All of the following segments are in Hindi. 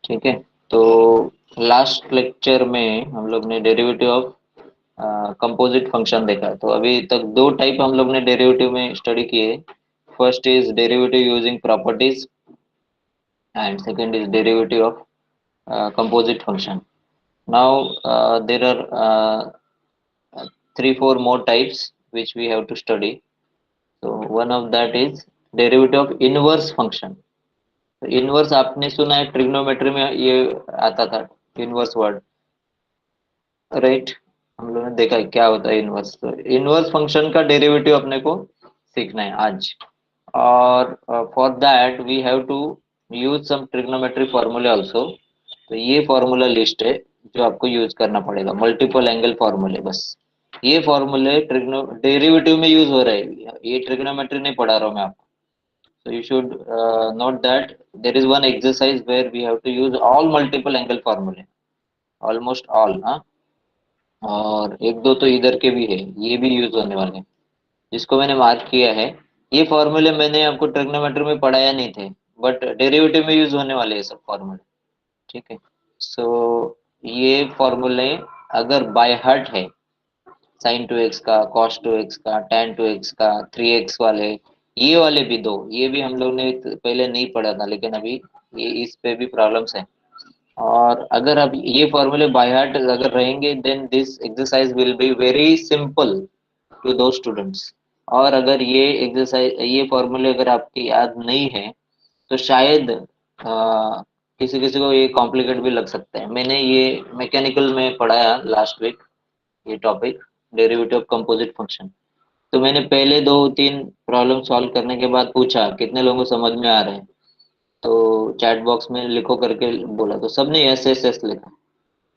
ठीक है। तो लास्ट लेक्चर में हम लोग ने डेरिवेटिव ऑफ कंपोजिट फंक्शन देखा। तो अभी तक दो टाइप हम लोग ने डेरिवेटिव में स्टडी किए। First is derivative using properties and second is derivative of composite function. Now there are three four more types which we have to study. So one of that is derivative of inverse function. Inverse आपने सुना है, ट्रिग्नोमेट्री में ये आता था इनवर्स वर्ड, राइट। हम लोगों ने देखा है क्या होता है इनवर्स। तो इनवर्स फंक्शन का डेरिवेटिव अपने को सीखना है आज। और for that we have to use some trigonometry फॉर्मूले आल्सो। तो ये फॉर्मूला लिस्ट है जो आपको यूज करना पड़ेगा, मल्टीपल एंगल फॉर्मूले। बस ये फॉर्मूले ट्रिग्नो डेरिवेटिव में यूज हो रहे हैं, ये ट्रिग्नोमेट्री नहीं पढ़ा रहा हूँ मैं आपको। So you should note that there is one exercise where we have to use all multiple angle formula, almost all, हाँ। और एक दो तो इधर के भी है, ये भी यूज होने वाले हैं, जिसको मैंने मार्क किया है। ये फॉर्मूले मैंने आपको ट्रिग्नोमेट्री में पढ़ाया नहीं थे, बट डेरिवेटिव में यूज होने वाले हैं सब फॉर्मूले। ठीक है। सो ये फॉर्मूले अगर बाय हार्ट है, साइन टू एक्स का, कॉस टू एक्स का, टेन टू एक्स का, थ्री एक्स वाले, ये वाले भी दो, ये भी हम लोग ने पहले नहीं पढ़ा था, लेकिन अभी ये इस पे भी प्रॉब्लम्स है। और अगर अब ये फॉर्मूले बाय हार्ट अगर रहेंगे, then this exercise will be very simple to दो स्टूडेंट्स। और अगर ये एक्सरसाइज, ये फॉर्मूले अगर आपकी याद नहीं है, तो शायद किसी किसी को ये कॉम्प्लिकेट भी लग सकता है। मैंने ये मैकेनिकल में पढ़ाया लास्ट वीक, ये topic derivative of composite function. तो मैंने पहले दो तीन प्रॉब्लम सॉल्व करने के बाद पूछा कितने लोगों को समझ में आ रहे हैं, तो चैट बॉक्स में लिखो करके बोला, तो सबने यस यस यस लिखा।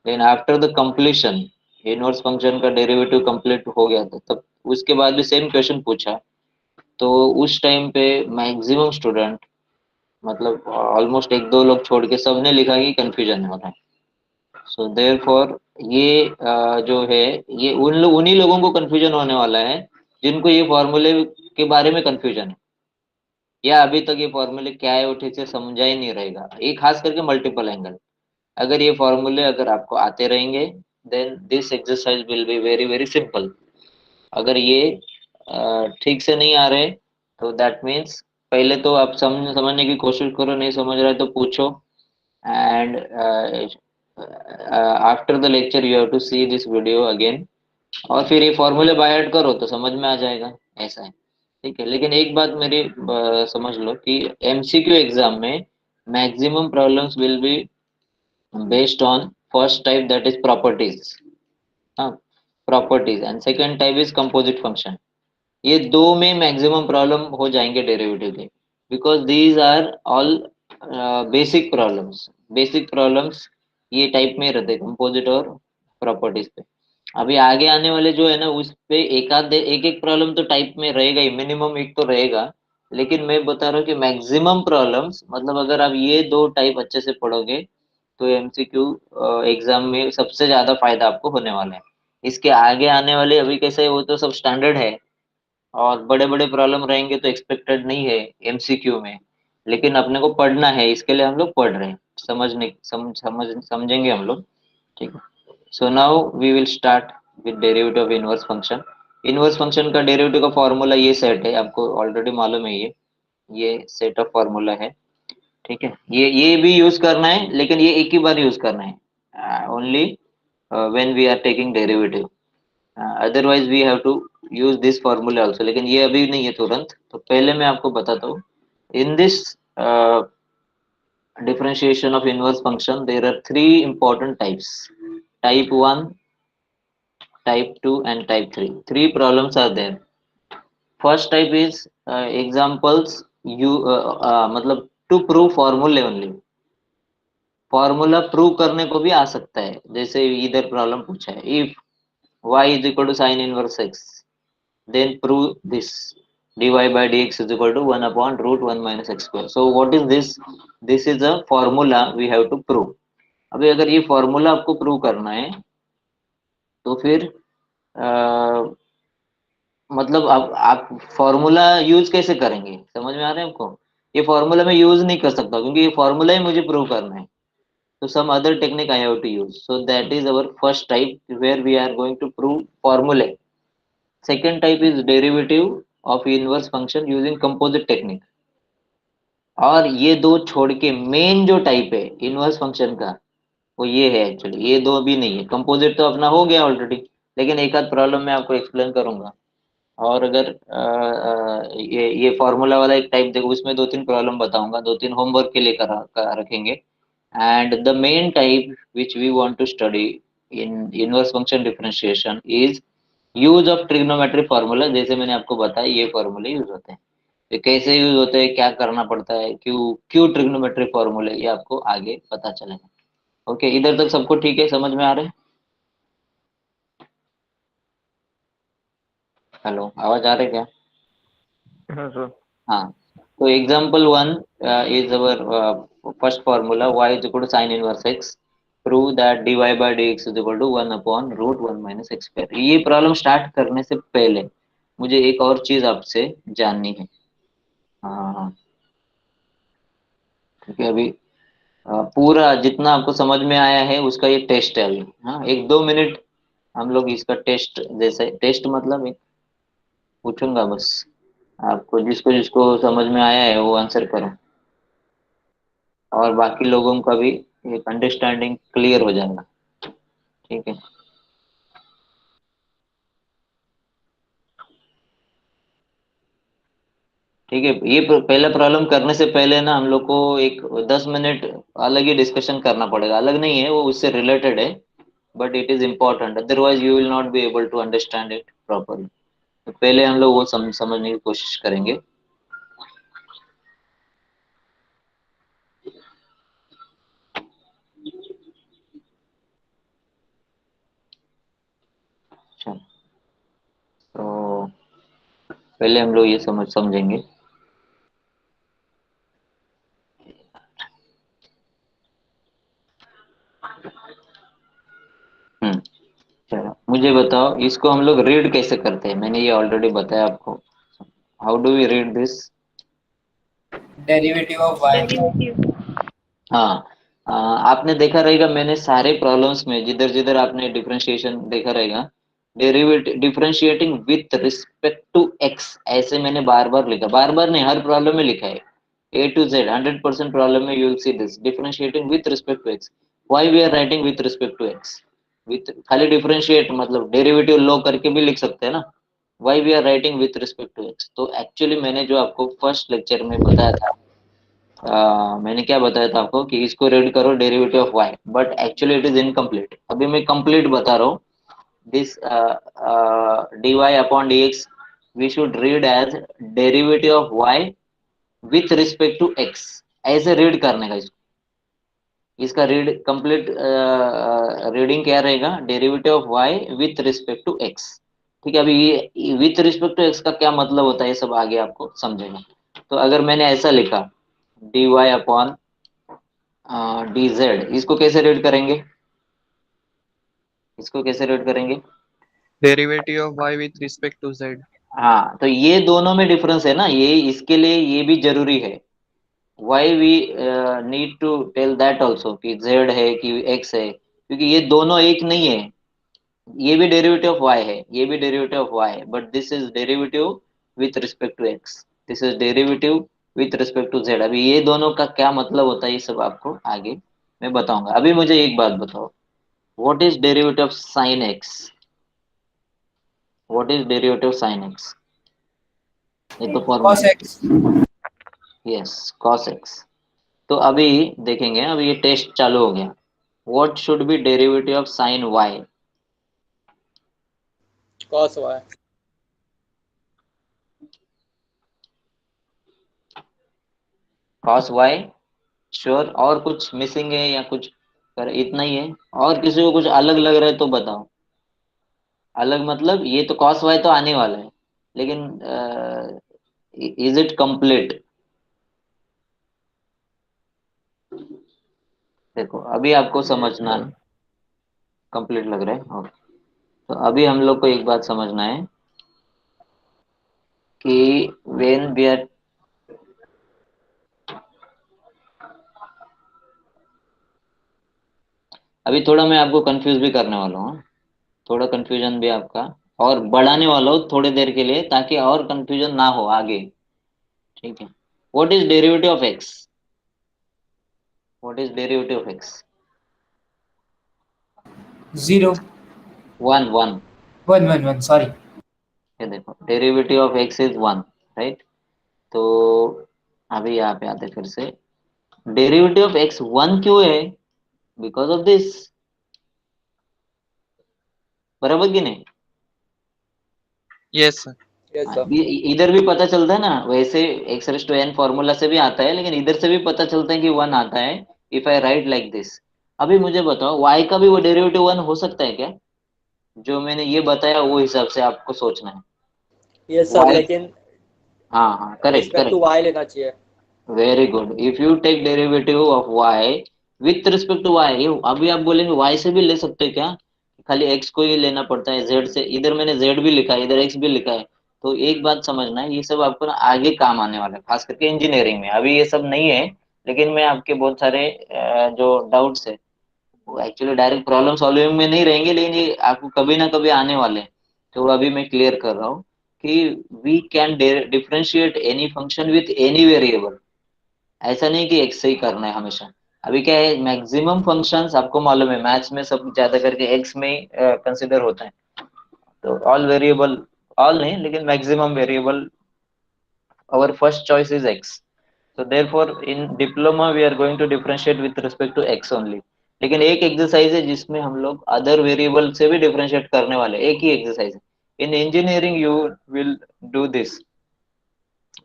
लेकिन after the completion, inverse function का डेरिवेटिव कंप्लीट हो गया था, तब उसके बाद भी सेम क्वेश्चन पूछा। तो उस टाइम पे मैक्सिमम स्टूडेंट, मतलब ऑलमोस्ट एक दो लोग छोड़ के सबने लिखा कि कंफ्यूजन हो रहा है। सो देयरफॉर ये जो है, ये उन्हीं लोगों को कंफ्यूजन होने वाला है जिनको ये फॉर्मूले के बारे में कंफ्यूजन है, या अभी तक ये फॉर्मूले क्या है वो ठीक से समझा ही नहीं रहेगा। ये खास करके मल्टीपल एंगल, अगर ये फॉर्मूले अगर आपको आते रहेंगे, then this exercise will be very very simple. अगर ये ठीक से नहीं आ रहे, तो दैट मीन्स पहले तो आप समझने की कोशिश करो, नहीं समझ रहे तो पूछो। And after the lecture you have to see this video again, और फिर ये फॉर्मूले बाय हार्ट करो तो समझ में आ जाएगा, ऐसा है। ठीक है। लेकिन एक बात मेरी समझ लो कि एमसीक्यू एग्जाम में maximum problems will be based on first type, that is properties. हाँ, properties, and second type is composite function. ये दो में मैक्सिमम प्रॉब्लम हो जाएंगे डेरिवेटिव के, because these are all basic problems. Basic problems ये टाइप में रहते हैं, कंपोजिट और प्रॉपर्टीज पे। अभी आगे आने वाले जो है ना, उस पे एक आध एक एक प्रॉब्लम तो टाइप में रहेगा ही, मिनिमम एक तो रहेगा। लेकिन मैं बता रहा हूँ कि मैक्सिमम प्रॉब्लम्स, मतलब अगर आप ये दो टाइप अच्छे से पढ़ोगे, तो एमसीक्यू एग्जाम में सबसे ज्यादा फायदा आपको होने वाला है। इसके आगे आने वाले अभी कैसे है, वो तो सब स्टैंडर्ड है, और बड़े बड़े प्रॉब्लम रहेंगे तो एक्सपेक्टेड नहीं है एमसीक्यू में। लेकिन अपने को पढ़ना है, इसके लिए हम लोग पढ़ रहे हैं, समझेंगे हम लोग। ठीक है। So now we will start with derivative of inverse function. Inverse function का डेरिवेटिव का फॉर्मूला ये सेट है, आपको ऑलरेडी मालूम है। ये सेट ऑफ फॉर्मूला है। ठीक है। ये भी यूज करना है, लेकिन ये एक ही बार यूज करना है, only when we are taking derivative. Otherwise we have to use this formula also, लेकिन ये अभी नहीं है तुरंत। तो पहले मैं आपको बताता हूँ, in this differentiation of inverse function there are three important types: type 1, type 2 and type 3. Three problems are there. First type is examples you मतलब to prove formula only। Formula prove करने को भी आ सकता है, जैसे इधर प्रॉब्लम पूछा है, if y is equal to sin inverse x, then prove this: dy by dx is equal to 1 upon root 1 minus x square. So what is this? This is a formula we have to prove. अभी अगर ये फॉर्मूला आपको प्रूव करना है, तो फिर अ, मतलब आप फॉर्मूला यूज कैसे करेंगे, समझ में आ रहा है आपको? ये फॉर्मूला मैं यूज नहीं कर सकता, क्योंकि ये फॉर्मूला ही मुझे प्रूव करना है। So some other technique I have to use. So that is our first type where we are going to prove formulae. Second type is derivative of inverse function using composite technique. और ये दो छोड़ के मेन जो टाइप है इनवर्स फंक्शन का वो ये है एक्चुअली, ये दो भी नहीं है। कंपोजिट तो अपना हो गया ऑलरेडी, लेकिन एक आध प्रॉब्लम मैं आपको एक्सप्लेन करूंगा। और अगर ये फॉर्मूला वाला एक टाइप देखो, उसमें दो तीन प्रॉब्लम बताऊंगा, दो तीन होमवर्क के लिए रखेंगे। And the main type which we want to study in inverse function differentiation is use of trigonometry formula. जैसे मैंने आपको बताया ये फार्मूले यूज होते हैं। ये कैसे यूज होते हैं, क्या करना पड़ता है, क्यों क्यों ट्रिग्नोमेट्री फार्मूले, ये आपको आगे पता चलेगा। ओके, इधर तक सबको ठीक है, समझ में आ रहा है? हेलो, आवाज आ रही है क्या? हाँ सर। हाँ, तो example one is our first formula y is equal to sine inverse x, prove that dy by dx is equal to 1 upon root 1 minus x square. ये प्रॉब्लम स्टार्ट करने से पहले मुझे एक और चीज आपसे जाननी है। हाँ, क्योंकि अभी पूरा जितना आपको समझ में आया है उसका ये टेस्ट है अभी। हाँ, एक दो मिनट हम लोग इसका टेस्ट, जैसे टेस्ट मतलब एक पूछूंगा बस, आपको जिसको जिसको समझ में आया है वो आंसर करो, और बाकी लोगों का भी एक अंडरस्टैंडिंग क्लियर हो जाएगा। ठीक है, ठीक है। ये पहला प्रॉब्लम करने से पहले ना हम लोग को एक 10 मिनट अलग ही डिस्कशन करना पड़ेगा। अलग नहीं है वो, उससे रिलेटेड है, but it is important, otherwise you will not be able to understand it properly. तो पहले हम लोग वो समझने की कोशिश करेंगे। अच्छा, तो पहले हम लोग ये समझेंगे। हम्म, चलो मुझे बताओ, इसको हम लोग रीड कैसे करते हैं? मैंने ये ऑलरेडी बताया आपको। How do we read this? Derivative of y. Derivative. हाँ, आपने देखा रहेगा मैंने सारे प्रॉब्लम्स में जिधर जिधर आपने डिफरेंशिएशन देखा रहेगा, derivative differentiating with respect to x, ऐसे मैंने बार बार लिखा, बार बार नहीं, हर प्रॉब्लम में लिखा है। ए टू जेड 100% प्रॉब्लम में you will see this differentiating with respect to x. Why we are writing with respect to x? With खाली डिफरेंशिएट मतलब डेरिवेटिव लो करके भी लिख सकते हैं ना। Why we are writing with respect to x? तो एक्चुअली मैंने जो आपको फर्स्ट लेक्चर में बताया था, मैंने क्या बताया था आपको कि इसको रीड करो derivative of y, but actually it is incomplete. अभी मैं कंप्लीट बता रहा हूँ। This dy upon dx we should read as derivative of y with respect to x। ऐसे रीड करने का इसको, इसका रीड कंप्लीट रीडिंग क्या रहेगा? Derivative of y with respect to x। ठीक है, अभी ये विथ रिस्पेक्ट टू x का क्या मतलब होता है ये सब आगे आपको समझेगा। तो अगर मैंने ऐसा लिखा dy अपॉन dz, इसको कैसे रीड करेंगे? इसको कैसे रीड करेंगे? Derivative of y with respect to z। हाँ, तो ये दोनों में डिफरेंस है ना, ये इसके लिए ये भी जरूरी है। Why we need to tell that also कि z है कि x है, क्योंकि ये दोनों एक नहीं है। ये भी डेरिवेटिव ऑफ y है, ये भी डेरिवेटिव ऑफ y है, but this is derivative with respect to x, this is derivative with respect to z। अभी ये दोनों का क्या मतलब होता है ये सब आपको आगे मैं बताऊंगा। अभी मुझे एक बात बताओ, what is derivative of sign x? What is derivative of sign x? ये तो cos formula. X. Yes, cos x। तो अभी देखेंगे, अभी ये टेस्ट चालू हो गया। What should be derivative of sine y? Cos y. cos y, sure? और कुछ मिसिंग है या कुछ कर इतना ही है? और किसी को कुछ अलग लग रहा है तो बताओ। अलग मतलब ये तो cos y तो आने वाला है, लेकिन इज इट कंप्लीट? देखो अभी आपको समझना, कंप्लीट लग रहा है। ओके, तो अभी हम लोग को एक बात समझना है कि व्हेन वी आर, अभी थोड़ा मैं आपको कंफ्यूज भी करने वाला हूँ, थोड़ा कंफ्यूजन भी आपका और बढ़ाने वाला हूँ थोड़ी देर के लिए, ताकि और कंफ्यूजन ना हो आगे। ठीक है। What is derivative of x? What is derivative of x? 0, one one. 1, 1, 1, sorry. ये देखो, derivative of x is one, right? तो अभी यहाँ पे आते फिर से, डेरिवेटिव ऑफ एक्स वन क्यों है? बिकॉज ऑफ दिस, बराबर कि नहीं? Yes, sir. Yes sir. इधर भी पता चलता है ना, वैसे x raise to n formula से भी आता है, लेकिन इधर से भी पता चलता है कि वन आता है, if I right like this. अभी मुझे बताओ, वाई का भी वो डेरिवेटिव वन हो सकता है क्या? जो मैंने ये बताया वो हिसाब से आपको सोचना है। यस सर, वाई, लेकिन हाँ हाँ, correct respect to correct, y लेना चाहिए। Very good. If you take derivative of y with respect to y, अभी आप बोलेंगे वाई से भी ले सकते हैं क्या? खाली एक्स को ही लेना पड़ता है जेड से? इधर मैंने जेड भी लिखा है, इधर एक्स भी लिखा है। तो एक बात समझना है, ये सब आपको ना आगे काम आने वाला है, खास करके इंजीनियरिंग में। अभी ये सब नहीं है, लेकिन मैं आपके बहुत सारे जो डाउट्स है वो एक्चुअली डायरेक्ट प्रॉब्लम सॉल्विंग में नहीं रहेंगे, लेकिन ये आपको कभी ना कभी आने वाले हैं। तो अभी मैं क्लियर कर रहा हूँ कि we can differentiate any function with any variable. ऐसा नहीं कि एक्स से ही करना है हमेशा। अभी क्या है, मैक्सिमम फंक्शंस आपको मालूम है मैथ्स में सब ज्यादा करके एक्स में ही कंसिडर होता है। तो ऑल वेरिएबल, ऑल नहीं लेकिन maximum variable, our first choice is x. So therefore in diploma we are going to differentiate with respect to x only. लेकिन एक एक्सरसाइज है जिसमें हम लोग अदर वेरिएबल से भी डिफरेंशिएट करने वाले, एक ही एक्सरसाइज है। इन engineering you will do this,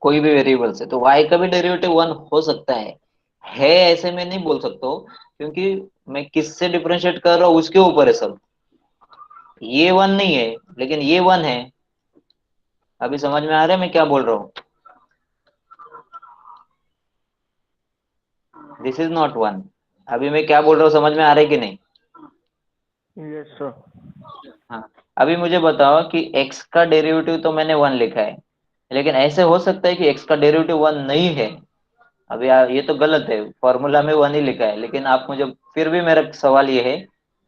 कोई भी वेरिएबल से। तो y का भी डेरिवेटिव वन हो सकता है ऐसे मैं नहीं बोल सकता हूँ, क्योंकि मैं किससे डिफरेंशिएट कर रहा हूँ उसके ऊपर है सब। ये वन नहीं है, लेकिन ये वन है। अभी समझ में आ रहा है मैं क्या बोल रहा हूँ? This is not one. अभी मैं क्या बोल रहा हूँ समझ में आ रहा है कि नहीं? Yes, sir. हाँ। अभी मुझे बताओ कि x का डेरिवेटिव तो मैंने वन लिखा है, लेकिन ऐसे हो सकता है कि x का डेरिवेटिव वन नहीं है। अभी ये तो गलत है, फॉर्मूला में वन ही लिखा है, लेकिन आप मुझे, फिर भी मेरा सवाल ये है,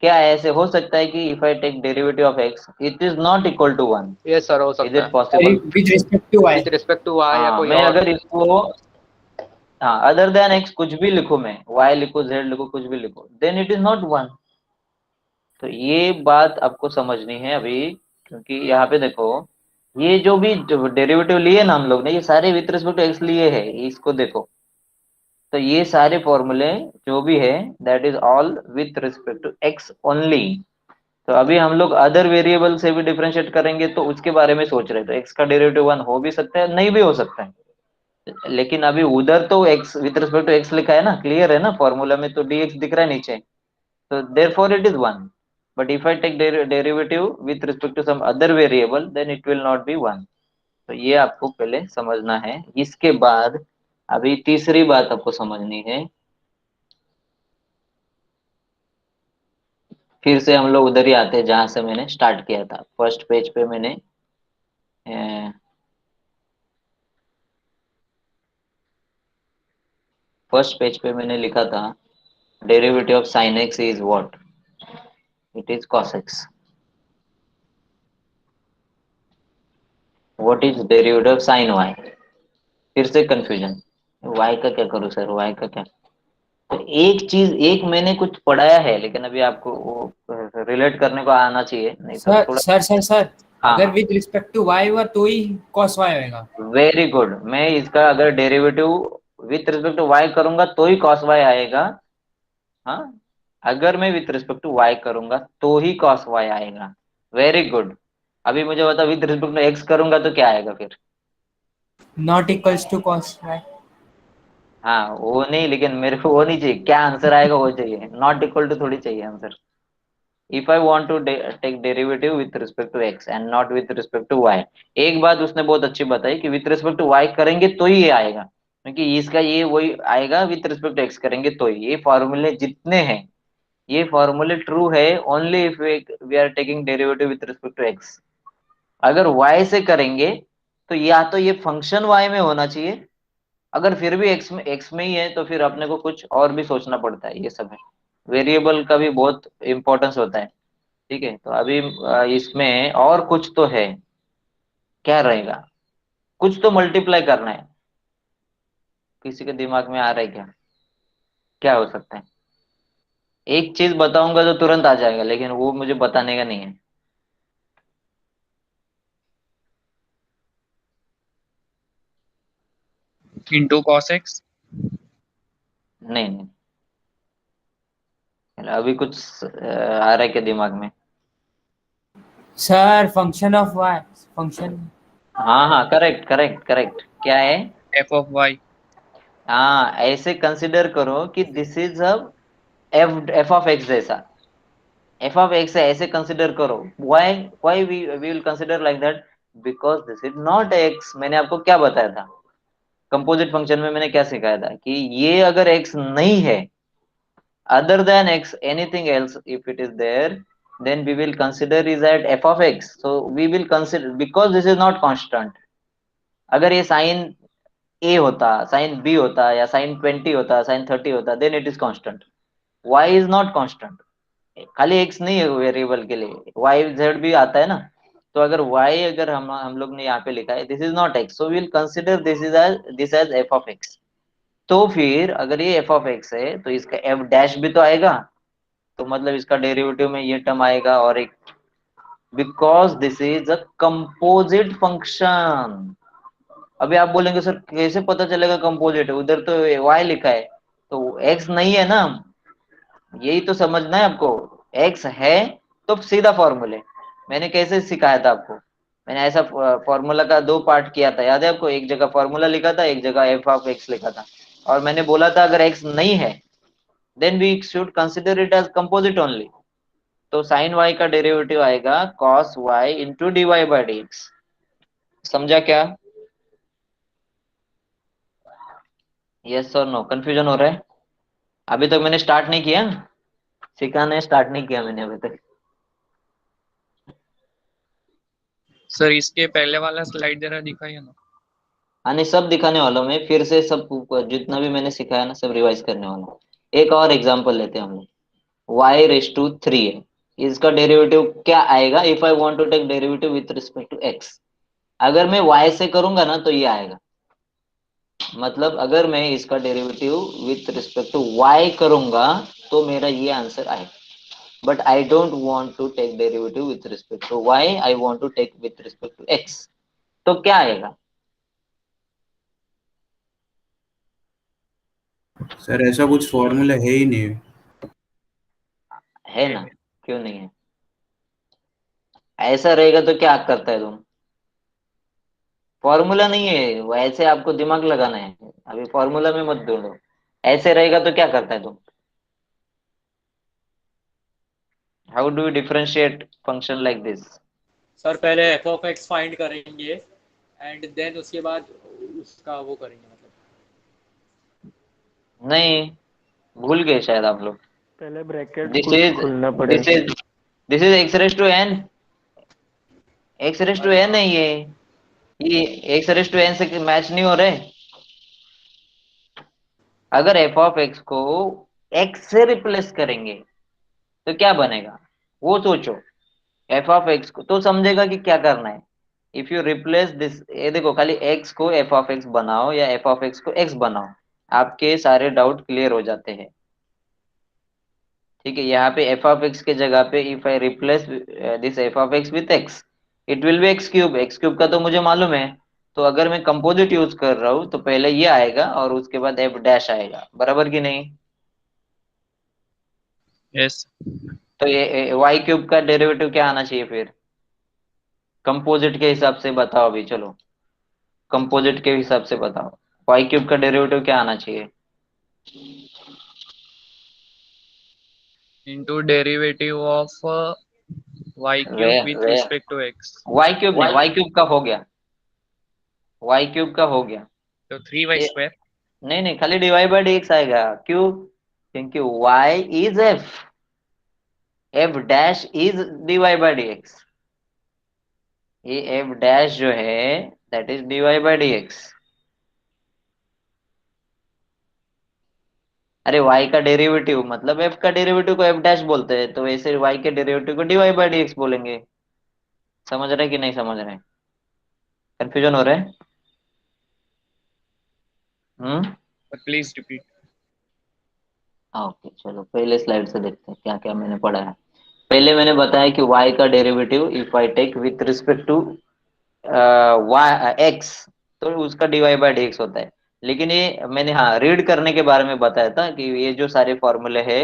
क्या ऐसे हो सकता है कि if I take derivative of x it is not equal to one? Yes, sir, हो इज सकता इट है। Possible? With respect to y. With respect to y या हाँ, कोई मैं और। अगर इसको, हाँ, अदर देन x कुछ भी लिखूं, मैं y लिखूं, z लिखूं, कुछ भी लिखूं, then it is not one. तो ये बात आपको समझनी है अभी, क्योंकि यहाँ पे देखो, ये जो भी डेरिवेटिव लिए ना हम लोग ने, ये सारे विथ रिस्पेक्ट टू एक्स लिए है, इसको देखो। तो ये सारे फॉर्मूले जो भी है, that is all with respect to x only. तो अभी हम लोग अदर वेरिएबल से भी डिफरेंशिएट करेंगे तो उसके बारे में सोच रहे, तो एक्स का डेरिवेटिव वन हो भी सकता है, नहीं भी हो सकता है। लेकिन अभी उधर तो x with respect to x लिखा है ना, क्लियर है ना, फॉर्मूला में तो डी एक्स दिख रहा है नीचे। So therefore it is one. But if I take derivative with respect to some other variable, then it will not be one. तो ये आपको पहले समझना है। इसके बाद अभी तीसरी बात आपको समझनी है। फिर से हम लोग उधर ही आते हैं जहां से मैंने स्टार्ट किया था। फर्स्ट पेज पे मैंने लिखा था, derivative of sine x is what? It is cos x. What is derivative of sine y? फिर से कंफ्यूजन, वाई का क्या करूं सर, वाई का क्या? तो एक चीज, एक मैंने कुछ पढ़ाया है, लेकिन अभी आपको वो रिलेट करने को आना चाहिए, नहीं तो सर थोड़ा। सर सर सर, हाँ अगर हाँ, विद रिस्पेक्ट टू वाई हुआ तो ही कॉस वाई होएगा। Very good. मैं इसका अगर derivative with respect to y करूंगा तो ही कॉस वाई आएगा। हाँ, अगर मैं विथ रिस्पेक्ट टू वाई करूंगा तो ही कॉस वाई आएगा। Very good. अभी मुझे बता, विथ रिस्पेक्ट टू एक्स करूंगा तो क्या आएगा फिर? Not equals to cos y. हाँ, वो नहीं, लेकिन मेरे को वो नहीं चाहिए, क्या आंसर आएगा वो चाहिए, नॉट इक्वल टू थोड़ी चाहिए answer. If I want to take derivative with respect to x and not with respect to y, एक बात उसने बहुत अच्छी बताई कि विथ रिस्पेक्ट टू वाई करेंगे तो ही ये आएगा, क्योंकि इसका ये वही आएगा, विथ रिस्पेक्ट टू एक्स करेंगे तो ही। ये फॉर्मूले जितने हैं, ये फॉर्मूले ट्रू है only if we are taking derivative with respect to x. अगर वाई से करेंगे तो या तो ये फंक्शन वाई में होना चाहिए, अगर फिर भी एक्स में ही है तो फिर अपने को कुछ और भी सोचना पड़ता है, ये सब है। वेरिएबल का भी बहुत इंपॉर्टेंस होता है। ठीक है, तो अभी इसमें और कुछ तो है, क्या रहेगा? कुछ तो मल्टीप्लाई करना है। किसी के दिमाग में आ रहा है क्या? क्या हो सकता है? एक चीज बताऊंगा तो तुरंत आ जाएगा, लेकिन वो मुझे बताने का नहीं है। into cos x. नहीं नहीं, अभी कुछ आ रहा है क्या दिमाग में? Sir function of y, function. हाँ हाँ, करेक्ट करेक्ट करेक्ट, क्या है? F of y. हाँ, ऐसे कंसिडर करो कि this is a f f of x जैसा। एफ ऑफ एक्स है, ऐसे कंसिडर करो। Why why we will consider like that? Because this is not x. मैंने आपको क्या बताया था कंपोजिट फंक्शन में? मैंने क्या सिखाया था कि ये अगर एक्स नहीं है, other than x anything else if it is there, then we will consider is at f of x. So we will consider, because this is not constant. अगर ये साइन a होता, साइन b होता, या साइन 20 होता, साइन 30 होता, then it is constant. y is not constant. खाली x नहीं है वेरिएबल के लिए, y z भी आता है ना। तो अगर y, अगर हम लोग ने यहाँ पे लिखा है this is not x, so we will consider this as f of x. तो फिर अगर ये f of x है तो इसका f डैश भी तो आएगा, तो मतलब इसका डेरिवेटिव में ये टर्म आएगा, और एक, because this is a composite function. अभी आप बोलेंगे सर कैसे पता चलेगा कंपोजिट है, उधर तो y लिखा है, तो x नहीं है ना। यही तो समझना है आपको। x है तो सीधा फॉर्मूले। मैंने कैसे सिखाया था आपको? मैंने ऐसा फॉर्मूला का दो पार्ट किया था, याद है आपको? एक जगह फॉर्मूला लिखा था, एक जगह एफ ऑफ एक्स लिखा था। और मैंने बोला था अगर x नहीं है then we should consider it as composite only. तो साइन y का डेरिवेटिव आएगा cos y into d y by d x. समझा क्या? यस और नो? कंफ्यूजन हो रहा है? अभी तक मैंने स्टार्ट नहीं किया, सिखाने स्टार्ट नहीं किया मैंने अभी तक। सर इसके पहले वाला स्लाइड जरा दिखाइए ना। हाँ नहीं, सब दिखाने वाला हूँ मैं फिर से, सब जितना भी मैंने सिखाया ना सब रिवाइज करने वाला हूँ। एक और एग्जांपल लेते हैं हम लोग। y रेस टू 3 है, इसका डेरिवेटिव क्या आएगा if I want to take derivative with respect to x? अगर मैं y से करूंगा ना तो ये आएगा। मतलब अगर मैं इसका derivative with respect to y करूंगा तो मेरा ये आंसर आएगा। But I don't want to take derivative with respect to y, I want to take with respect to x। तो क्या आएगा? सर ऐसा कुछ फॉर्मूला है ही नहीं। है ना? क्यों नहीं है? ऐसा रहेगा तो क्या करता है तुम? फॉर्मूला नहीं है वो, ऐसे आपको दिमाग लगाना है। अभी फॉर्मूला में मत ढूंढो। ऐसे रहेगा तो क्या करता है तुम? How do you differentiate function like this? Sir पहले एफ ऑफ एक्स फाइंड करेंगे एंड देन उसके बाद उसका वो करेंगे मतलब। नहीं, भूल गए शायद आप लोग। पहले ब्रैकेट दिस इज खोलना दिस पड़ेगा। Is this is x raise to n. X raise to n है ये एक्स रेस टू एन से मैच नहीं हो रहे। अगर एफ ऑफ एक्स को एक्स से रिप्लेस करेंगे तो क्या बनेगा, वो सोचो। एफ ऑफ एक्स को तो समझेगा कि क्या करना है। इफ यू रिप्लेस दिस, ये देखो, खाली एक्स को एफ ऑफ एक्स बनाओ या एफ ऑफ एक्स को एक्स बनाओ, आपके सारे डाउट क्लियर हो जाते हैं। ठीक है, यहाँ पे एफ ऑफ एक्स के जगह पे if I replace this F of x with x, it will B x cube. X cube का तो मुझे मालूम है। तो अगर मैं कंपोजिट यूज कर रहा हूँ तो पहले ये आएगा और उसके बाद एफ डैश आएगा, बराबर कि नहीं? यस। तो ये वाई क्यूब का डेरिवेटिव क्या आना चाहिए फिर? कंपोजिट के हिसाब से बताओ अभी, चलो कंपोजिट के हिसाब से बताओ। वाई क्यूब का डेरिवेटिव क्या आना चाहिए? into derivative of y रे cube with रे respect to x. Y cube नहीं, वाई क्यूब का हो गया। वाई क्यूब का हो गया। तो 3y ये square. नहीं नहीं, खाली डिवाइड बाई dx आएगा। क्यों? क्योंकि y is f, f dash is divide by dx। ये f डैश जो है that is divide by dx। अरे y का डेरिवेटिव मतलब f का डेरिवेटिव को f डैश बोलते हैं, तो वैसे y के डेरिवेटिव को dy बाई dx बोलेंगे। समझ रहे कि नहीं समझ रहे? कंफ्यूजन हो रहा है? हम्म। Please repeat. ओके चलो पहले स्लाइड से देखते हैं क्या क्या मैंने पढ़ा है। पहले मैंने बताया कि y का derivative if I take with respect to y x, तो उसका dy बाई dx होता है। लेकिन ये मैंने हाँ रीड करने के बारे में बताया था कि ये जो सारे फॉर्मूले है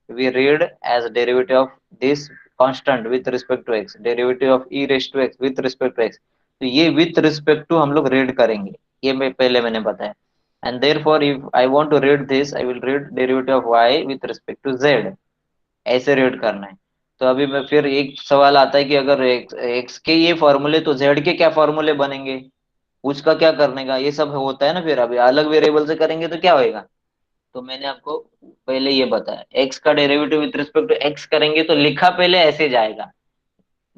we read as derivative of this constant with respect to x, derivative of e raise to x with respect to x, तो ये विथ रिस्पेक्ट टू हम लोग रीड करेंगे, ये मैं पहले मैंने बताया। And therefore if I want to read this I will read derivative of y with respect to z, ऐसे रीड करना है। तो अभी मैं फिर एक सवाल आता है कि अगर x के ये फॉर्मूले तो z के क्या फॉर्मूले बनेंगे, उसका क्या करने का, ये सब होता है ना। फिर अभी अलग वेरिएबल से करेंगे तो क्या होएगा, तो मैंने आपको पहले ये बताया x का derivative with respect to x करेंगे तो लिखा पहले ऐसे जाएगा,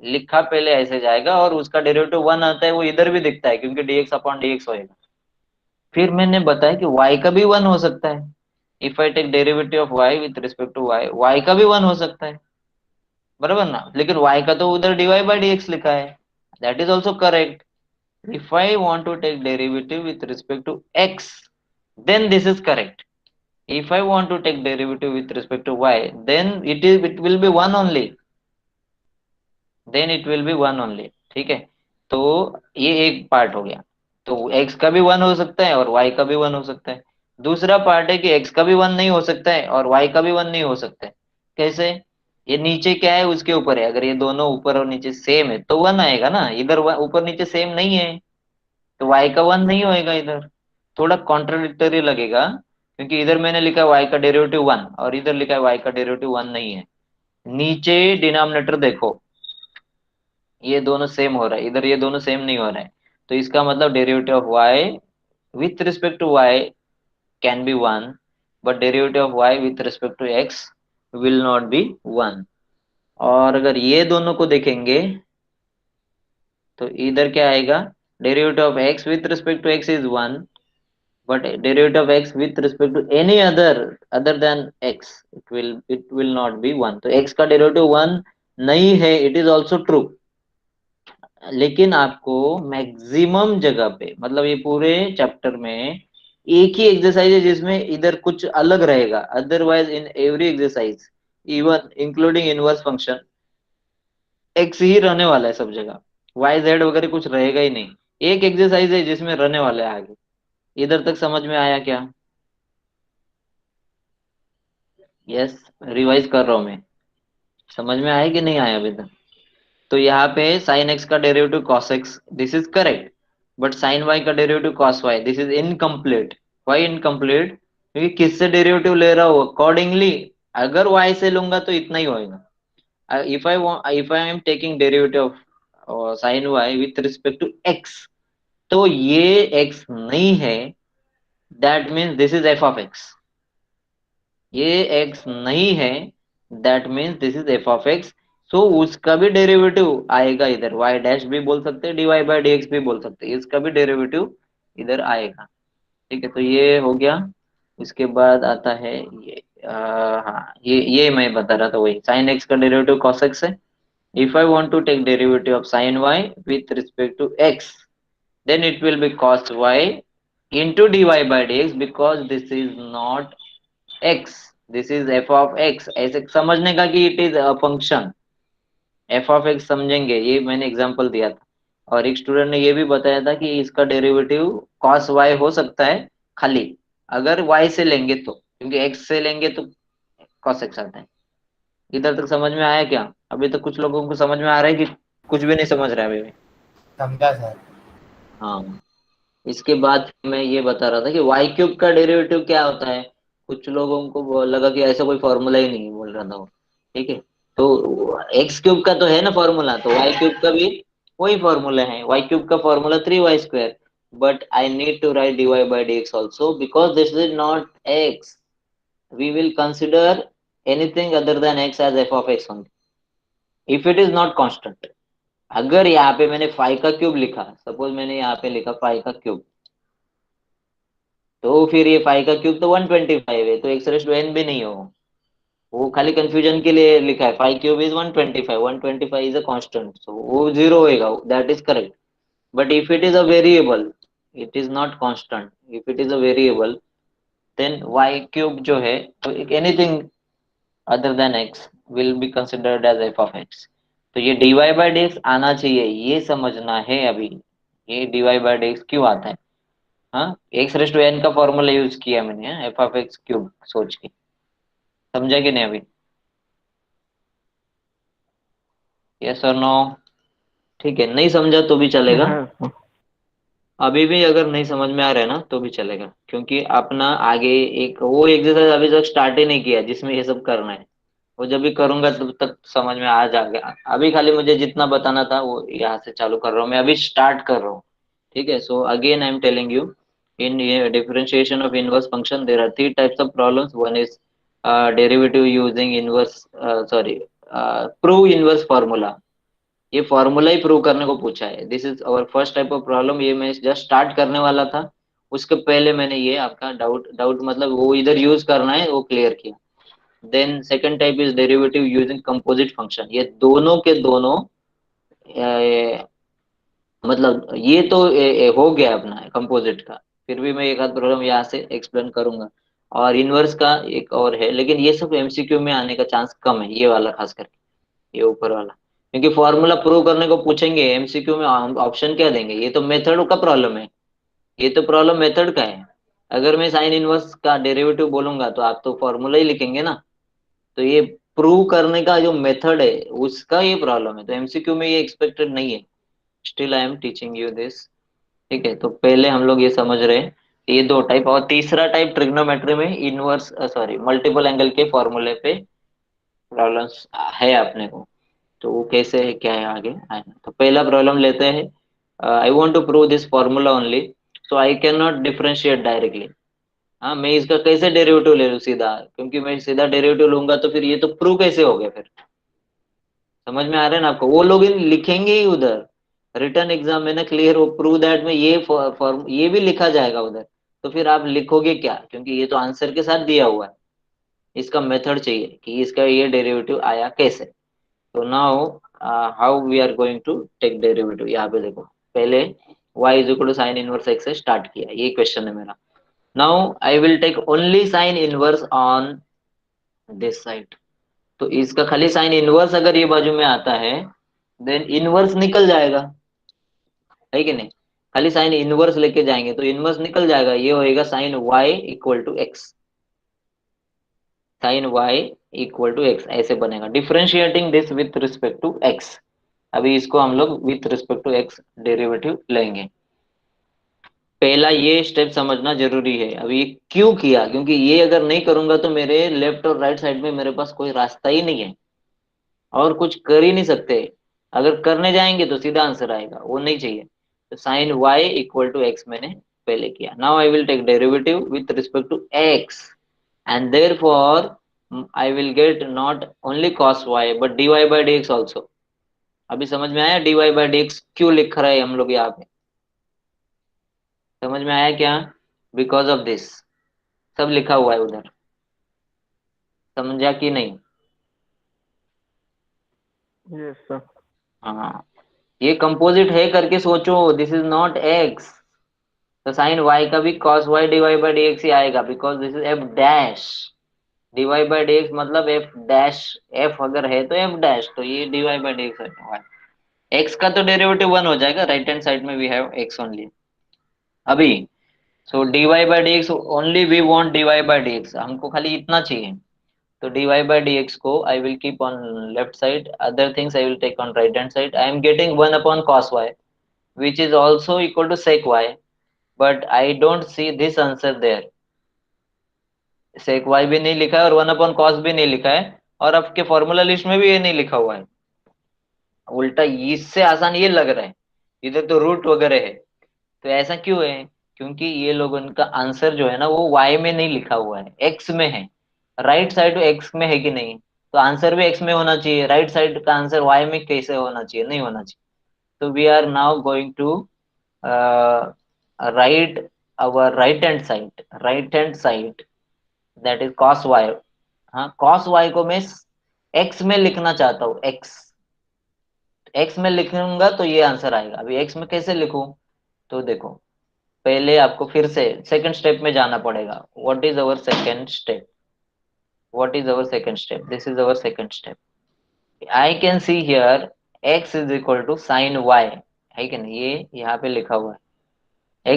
लिखा पहले ऐसे जाएगा, और उसका डेरिवेटिव वन आता है वो इधर भी दिखता है क्योंकि dx अपॉन dx होएगा। फिर मैंने बताया कि y का भी वन हो सकता है, if I take derivative of y with respect to y, y का भी वन हो सकता है, बराबर ना। लेकिन y का तो उधर dy बाई dx लिखा है, that is also correct. If I want to take derivative with respect to x, then this is correct. If I want to take derivative with respect to y, then it will be one only. Then it will be one only. ठीक है, तो ये एक पार्ट हो गया। तो x का भी वन हो सकता है और y का भी वन हो सकता है। दूसरा पार्ट है कि x का भी वन नहीं हो सकता है और y का भी वन नहीं हो सकता है। कैसे? ये नीचे क्या है उसके ऊपर है, अगर ये दोनों ऊपर और नीचे सेम है तो वन आएगा ना, इधर ऊपर नीचे सेम नहीं है तो y का वन नहीं होएगा इधर। थोड़ा कॉन्ट्रडिक्टरी लगेगा क्योंकि इधर मैंने लिखा है y का डेरिवेटिव वन और इधर लिखा है y का डेरिवेटिव वन नहीं है। नीचे डिनोमिनेटर देखो, ये दोनों सेम हो रहा है, इधर ये दोनों सेम नहीं हो रहा है, तो इसका मतलब derivative of y with respect to y can be one, but derivative of y with respect to x will not be one. और अगर ये दोनों को देखेंगे तो इधर क्या आएगा, derivative of x with respect to x is one, but derivative of x with respect to any other than x it will not be one। तो x का डेरिवेटिव वन नहीं है, इट इज ऑल्सो ट्रू। लेकिन आपको मैक्सिमम जगह पे मतलब ये पूरे चैप्टर में एक ही एक्सरसाइज है जिसमें इधर कुछ अलग रहेगा, otherwise in every exercise even including inverse function x ही रहने वाला है सब जगह, y z वगैरह कुछ रहेगा ही नहीं। एक एक्सरसाइज है जिसमें रहने वाला है आगे। इधर तक समझ में आया क्या? यस, रिवाइज कर रहा हूं मैं। समझ में आया कि नहीं आया अभी तक? तो यहाँ पे साइन एक्स का derivative cos x, this is correct, but sine y का derivative cos y, this is incomplete. Why incomplete? क्योंकि किससे डेरिवेटिव ले रहा हूँ अकॉर्डिंगली, अगर वाई से लूंगा तो इतना ही होएगा। If I am taking derivative of sine y with respect to x, तो ये एक्स नहीं है, that means this is f of x. ये x नहीं है, that means this is f of x. So उसका भी डेरिवेटिव आएगा इधर, y डैश भी बोल सकते हैं, dy बाई dx भी बोल सकते हैं, इसका भी डेरिवेटिव इधर आएगा। ठीक है, तो ये हो गया। इसके बाद आता है ये हाँ ये मैं बता रहा था वही, साइन x का डेरिवेटिव cos x है। If I want to take derivative of sine y with respect to x, then it will be cos y into dy by dx because this is not x, this is f of x. ऐसे समझने का कि it is a function, F of x समझेंगे, ये मैंने एग्जांपल दिया था। और एक स्टूडेंट ने ये भी बताया था कि इसका डेरिवेटिव cos y हो सकता है खाली अगर y से लेंगे तो, क्योंकि x से लेंगे तो cos x आता है। इधर तक समझ में आया क्या? अभी तक कुछ लोगों को समझ में आ रहा है कि कुछ भी नहीं समझ रहा है अभी भी? समझा सर। हाँ, इसके बाद मैं ये बता रहा था कि वाई क्यूब का डेरिवेटिव क्या होता है। कुछ लोगों को लगा कि ऐसा कोई फॉर्मूला ही नहीं है, बोल रहा था वो। ठीक है, तो एक्स क्यूब का तो है ना फॉर्मूला, तो वाई क्यूब का भी वही फॉर्मूला है। वाई क्यूब का formula 3y², but I need to write dy by dx also because this is not x, we will consider anything other than x as f of x only if it is not constant. अगर यहाँ पे मैंने फाइव का क्यूब लिखा, सपोज मैंने यहाँ पे लिखा फाइव का क्यूब, तो फिर ये 5 का क्यूब तो 125 है, तो x⁻n भी नहीं हो, वो खाली कंफ्यूजन के लिए लिखा है। 5 cube is 125, 125 is a constant, so वो जीरो होएगा, that is correct. But if it is a variable, it is not constant, if it is a variable then y cube जो है, तो anything other than x will be considered as f of x। तो ये dy बाय dx आना चाहिए, ये समझना है अभी, ये dy बाय dx क्यों आता है। हाँ, x⁻n का फॉर्मूला यूज किया मैंने, f ऑफ x क्यूब सोच के, समझा कि नहीं अभी? यस और नो? ठीक है, नहीं समझा तो भी चलेगा, Yes, sir. अभी भी अगर नहीं समझ में आ रहा है ना तो भी चलेगा, क्योंकि अपना आगे एक वो एक्सरसाइज अभी तक स्टार्ट ही नहीं किया जिसमें ये सब करना है, वो जब भी करूंगा तब तक समझ में आ जाएगा। अभी खाली मुझे जितना बताना था वो यहाँ से चालू कर रहा हूँ, मैं अभी स्टार्ट कर रहा हूँ। ठीक है, so again I am telling you, in differentiation of inverse function there are three types of problems. One is derivative using inverse, sorry, prove inverse formula, ये फॉर्मूला ही प्रूव करने को पूछा है। This is our first type of problem, ये मैं जस्ट स्टार्ट करने वाला था, उसके पहले मैंने ये आपका डाउट डाउट मतलब वो इधर यूज करना है वो क्लियर किया। Then second type is derivative using composite function, ये दोनों के दोनों मतलब ये तो हो गया अपना कंपोजिट का, फिर भी मैं एक आध प्रॉब्लम यहाँ से एक्सप्लेन करूंगा। और इनवर्स का एक और है, लेकिन ये सब एमसीक्यू में आने का चांस कम है, ये वाला खास करके, ये ऊपर वाला, क्योंकि फॉर्मूला प्रूव करने को पूछेंगे एमसीक्यू में, हम ऑप्शन क्या देंगे, ये तो मेथड का प्रॉब्लम है, ये तो प्रॉब्लम मेथड का है। अगर मैं साइन इनवर्स का डेरिवेटिव बोलूंगा तो आप तो फॉर्मूला ही लिखेंगे ना, तो ये प्रूव करने का जो मेथड है उसका ये प्रॉब्लम है, तो एमसीक्यू में ये एक्सपेक्टेड नहीं है। Still I am teaching you this. ठीक है, तो पहले हम लोग ये समझ रहे हैं ये दो टाइप, और तीसरा टाइप ट्रिग्नोमेट्री में इनवर्स, सॉरी, मल्टीपल एंगल के फॉर्मूले पे प्रॉब्लम्स है अपने को, तो वो कैसे है क्या है आगे आएगा। तो पहला प्रॉब्लम लेते हैं, I want to prove this formula only, so I can not differentiate directly. हाँ, मैं इसका कैसे डेरिवेटिव ले लूँ सीधा, क्योंकि मैं सीधा डेरिवेटिव लूंगा तो फिर ये तो प्रूव कैसे हो गया फिर, समझ में आ रहा है ना आपको? वो लोग इन लिखेंगे ही उधर, रिटर्न एग्जाम में ना क्लियर, वो प्रूव दैट में ये फॉर्म ये भी लिखा जाएगा उधर, तो फिर आप लिखोगे क्या, क्योंकि ये तो आंसर के साथ दिया हुआ है, इसका मेथड चाहिए कि इसका ये डेरिवेटिव आया कैसे। तो now how we are going to take derivative, यहाँ पे देखो, पहले y is equal to sine inverse x से स्टार्ट किया, ये क्वेश्चन है मेरा। Now I will take only sine inverse on this side, तो इसका खाली साइन इनवर्स अगर ये बाजू में आता है देन इनवर्स निकल जाएगा, है कि नहीं? खाली साइन इनवर्स लेके जाएंगे तो इनवर्स निकल जाएगा, ये होएगा sine y equal to x, sine y equal to x ऐसे बनेगा, differentiating this with respect to x। अभी इसको हम लोग with respect to x derivative लेंगे। पहला ये स्टेप समझना जरूरी है। अभी ये क्यों किया, क्योंकि ये अगर नहीं करूंगा तो मेरे लेफ्ट और राइट साइड में मेरे पास कोई रास्ता ही नहीं है, और कुछ कर ही नहीं सकते। अगर करने जाएंगे तो सीधा आंसर आएगा, वो नहीं चाहिए। तो sine y equal to x मैंने पहले किया, now I will take derivative with respect to x, and therefore I will get not only cos y but dy by dx also. अभी समझ में आया dy बाय dx क्यों लिख रहा है हम लोग यहाँ पे, समझ में आया क्या? बिकॉज ऑफ दिस, सब लिखा हुआ है उधर, समझा कि नहीं? Yes, sir. हाँ, ये कंपोजिट है करके सोचो, दिस इज नॉट एक्स, तो साइन y का भी cos y divide by dx ही आएगा, because this is f dash, divide by dx मतलब f डैश, f अगर है तो f डैश, तो ये डिवाइड बाई dx है। x का तो डेरिवेटिव 1 हो जाएगा, राइट हैंड साइड में वी हैव x ओनली अभी। So divide by dx only, we want divide by dx, हमको खाली इतना चाहिए। तो dy by dx को I will keep on left side, other things I will take on right hand side. I am getting 1 upon cos y, which is also equal to sec y, but I don't see this answer there. sec y भी नहीं लिखा है और 1 upon cos भी नहीं लिखा है, और आपके फॉर्मूला लिस्ट में भी ये नहीं लिखा हुआ है। उल्टा इससे आसान ये लग रहा है, इधर तो रूट वगैरह है। तो ऐसा क्यों है? क्योंकि ये लोगों का आंसर जो है ना वो y में नहीं लिखा हुआ है, x में है। राइट साइड x में है कि नहीं, तो आंसर भी x में होना चाहिए, राइट साइड का आंसर y में कैसे होना चाहिए, नहीं होना चाहिए। तो we are now going to write our right hand side that is cos y. हाँ, cos y को मैं x में लिखना चाहता हूँ, x में लिखूंगा तो ये आंसर आएगा। अभी x में कैसे लिखूं? तो देखो, पहले आपको फिर से सेकंड स्टेप में जाना पड़ेगा। What is our second step? What is our second step? This is our second step. I can see here x is equal to sine y, है कि नहीं? ये यहाँ पे लिखा हुआ है,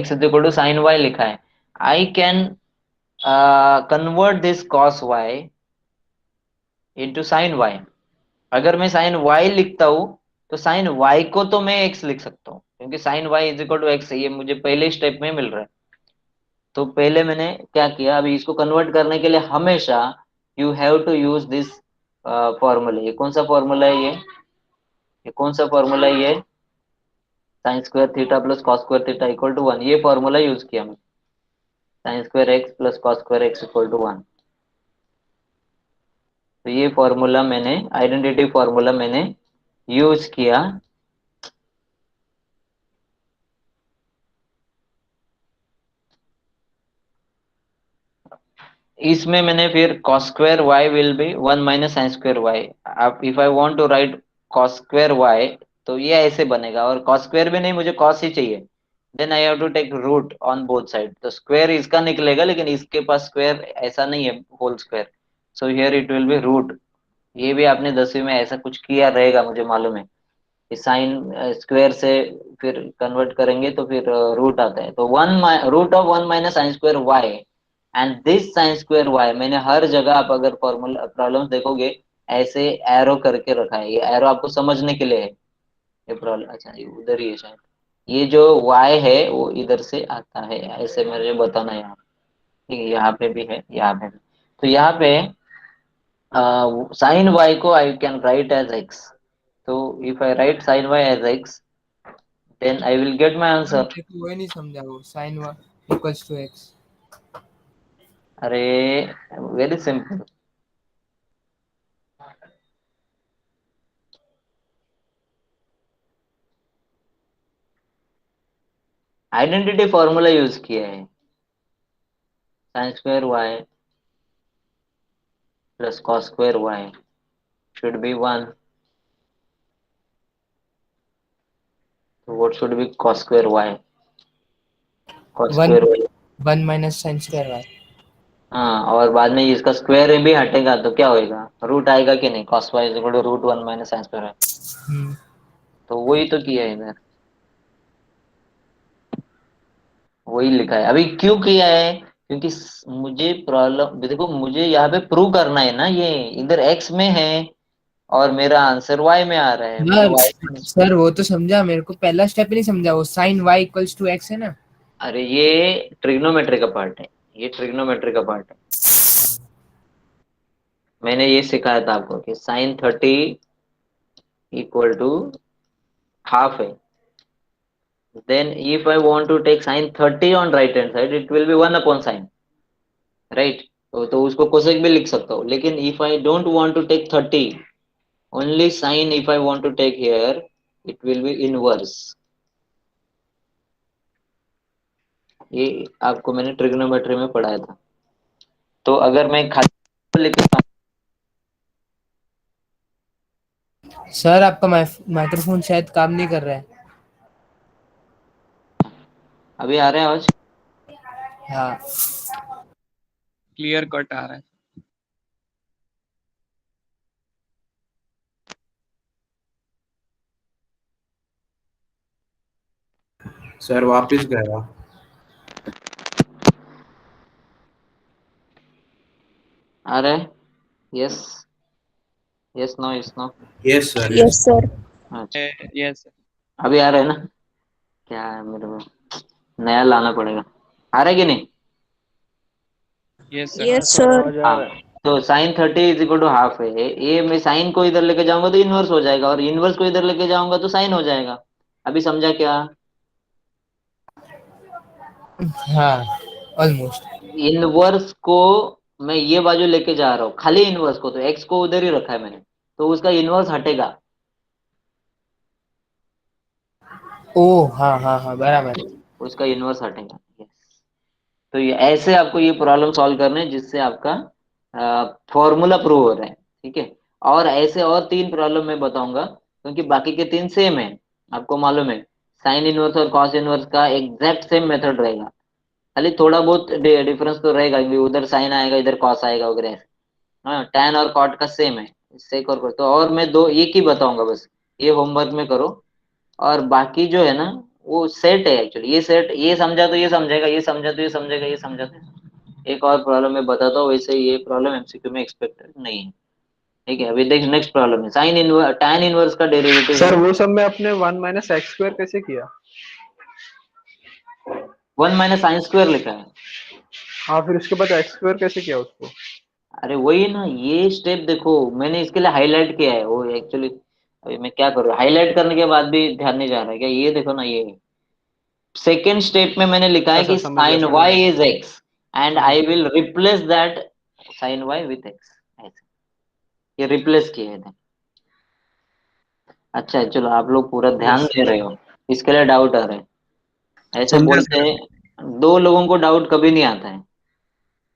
x is equal to sine y लिखा है। I can convert this cos y into sine y। अगर मैं साइन y लिखता हूँ तो साइन y को तो मैं x लिख सकता हूँ, क्योंकि sine y is equal to x है, ये मुझे पहले स्टेप में मिल रहा है। तो पहले मैंने क्या किया, अभी इसको कन्वर्ट करने के लिए हमेशा you have to use this formula. ये कौन सा फॉर्मूला है? ये कौन सा फॉर्मूला है? ये sine square theta plus cos square theta equal to 1, ये फॉर्मूला यूज किया मैं। Sine square x plus cos square x equal to 1। तो ये फॉर्मूला मैंने, आइडेंटिटी फॉर्मूला मैंने यूज किया। इसमें मैंने फिर cos square y will be 1 minus sine square y। अब if I want to write cos square y, तो ये ऐसे बनेगा, और cos स्क्वायर भी नहीं, मुझे cos ही चाहिए। Then I have to take root on both side, तो स्क्वायर इसका निकलेगा, लेकिन इसके पास स्क्वायर ऐसा नहीं है whole square, so here it will be root. ये भी आपने 10वीं में ऐसा कुछ किया रहेगा, मुझे मालूम है कि साइन स्क्वायर से फिर कन्वर्ट करेंगे तो फिर रूट आता है। तो one root of 1 minus sine square y and this sine square y, मैंने हर जगह, आप अगर फॉर्मूला प्रॉब्लम्स देखोगे ऐसे एरो करके रखा है। ये एरो आपको समझने के लिए है, ये प्रॉब्लम। अच्छा, ये उधर ही है शायद। ये जो y है वो इधर से आता है, ऐसे मुझे बताना है यहाँ। ठीक है, यहाँ पे भी है, यहाँ पे भी। तो यहाँ पे साइन y को I can write as x। तो if I write sine y as x, then I will get my answer. मेरे को वही नहीं समझा, वो साइन इक्वल्स टू एक्स। अरे very simple. Identity formula use किया है, sine square y plus cos square y should be 1। तो what should be cos square y? Cos one square y, one minus sine square y. हाँ, और बाद में इसका स्क्वायर भी हटेगा तो क्या होएगा? रूट आएगा कि नहीं? Cos y is equal to root 1 minus sine square y। तो वही तो किया है इधर, वही लिखा है। अभी क्यों किया है? क्योंकि मुझे प्रॉब्लम देखो, मुझे यहाँ पे प्रूव करना है ना, ये इधर x में है और मेरा आंसर y में आ रहा है, मुझे y। सर वो तो समझा, मेरे को पहला स्टेप ही नहीं समझा, वो sine y equals to x है ना। अरे ये ट्रिग्नोमेट्री का पार्ट है, ये ट्रिग्नोमेट्री का पार्ट है। मैंने ये सिखाया था आपको कि साइन 30 इक्वल टू हाफ है। Then if I want to take sine 30 on right hand side, it will be 1 upon sine, right? तो उसको कोसेक भी लिख सकता हूँ। लेकिन if I don't want to take 30, only sine, if I want to take here, it will be inverse. ये आपको मैंने ट्रिग्नोमेट्री में पढ़ाया था। तो अगर मैं खाली लिखता हूँ, सर आपका माइक्रोफोन शायद काम नहीं कर रहा है। अभी आ रहे हैं आवाज? हाँ क्लियर कट आ रहा है। सर वापस गया। आ रहा है? Yes, yes no, yes no. Yes sir, Yes, yes. sir. अच्छा, यस अभी आ रहा है ना? क्या है, मेरे को नया लाना पड़ेगा। आ रहा है कि नहीं? Yes sir. Yes, sir sir. आवाज आ हाँ, रहा है। तो sine 30 is equal to half है। ये मैं साइन को इधर लेके जाऊंगा तो इनवर्स हो जाएगा, और इनवर्स को इधर लेके जाऊंगा तो साइन हो जाएगा। अभी समझा क्या? हाँ ऑलमोस्ट। इनवर्स को मैं ये बाजू लेके जा रहा हूँ, खाली इनवर्स को, तो एक्स को उधर ही रखा है मैंने, तो उसका इनवर्स हटेगा। ओ हाँ हाँ हाँ बराबर। उसका इनवर्स हटेगा, यस। तो ये ऐसे आपको ये प्रॉब्लम सॉल्व करने हैं जिससे आपका फॉर्मूला प्रूव हो रहा है, ठीक है। और ऐसे और 3 प्रॉब्लम मैं बताऊंगा क्योंकि बाकी के 3 सेम है, आपको मालूम है। साइन इनवर्स और कॉस इनवर्स का एग्जैक्ट सेम मेथड रहेगा, खाली थोड़ा बहुत डिफरेंस तो रहेगा क्योंकि उधर साइन आएगा इधर कॉस आएगा वगैरह ऐसे। हाँ, टैन और कॉट का सेम है, इससे एक और तो और मैं दो एक ही बताऊंगा बस, ये होमवर्क में करो। और बाकी जो है ना वो सेट है एक्चुअली, ये सेट, ये समझा तो ये समझेगा, ये समझा तो ये समझेगा, ये समझा तो एक और प्रॉब्लम मैं बताता हूँ, वैसे ये प्रॉब्लम एमसीक्यू में एक्सपेक्टेड नहीं है, ठीक है। अभी देख नेक्स्ट प्रॉब्लम है, साइन इनवर्स टैन इनवर्स का डेरिवेटिव सर है वो सब में अपने 1 - x² कैसे किया? 1 माइनस साइन स्क्वायर लिखा है। हाँ, फिर उसके बाद x² कैसे किया उसको? अरे वही ना, ये स्टेप देखो मैंने इसके लिए हाईलाइट किया है वो एक्चुअली। अभी मैं क्या करूँ, हाईलाइट करने के बाद भी ध्यान नहीं जा रहा है क्या, ये देखो ना, ये सेकेंड स्टेप में मैंने लिखा है अच्छा, कि समझ गया साइन समझ वाई गया। Is x and I will replace that sine y with x, ऐसे ये रिप्लेस किए हैं। अच्छा है, चलो आप लोग पूरा ध्यान यस दे सर। रहे हो, इसके लिए डाउट आ रहा है। ऐसे समझा बोलते सर। हैं 2 लोगों को डाउट कभी नहीं आता है,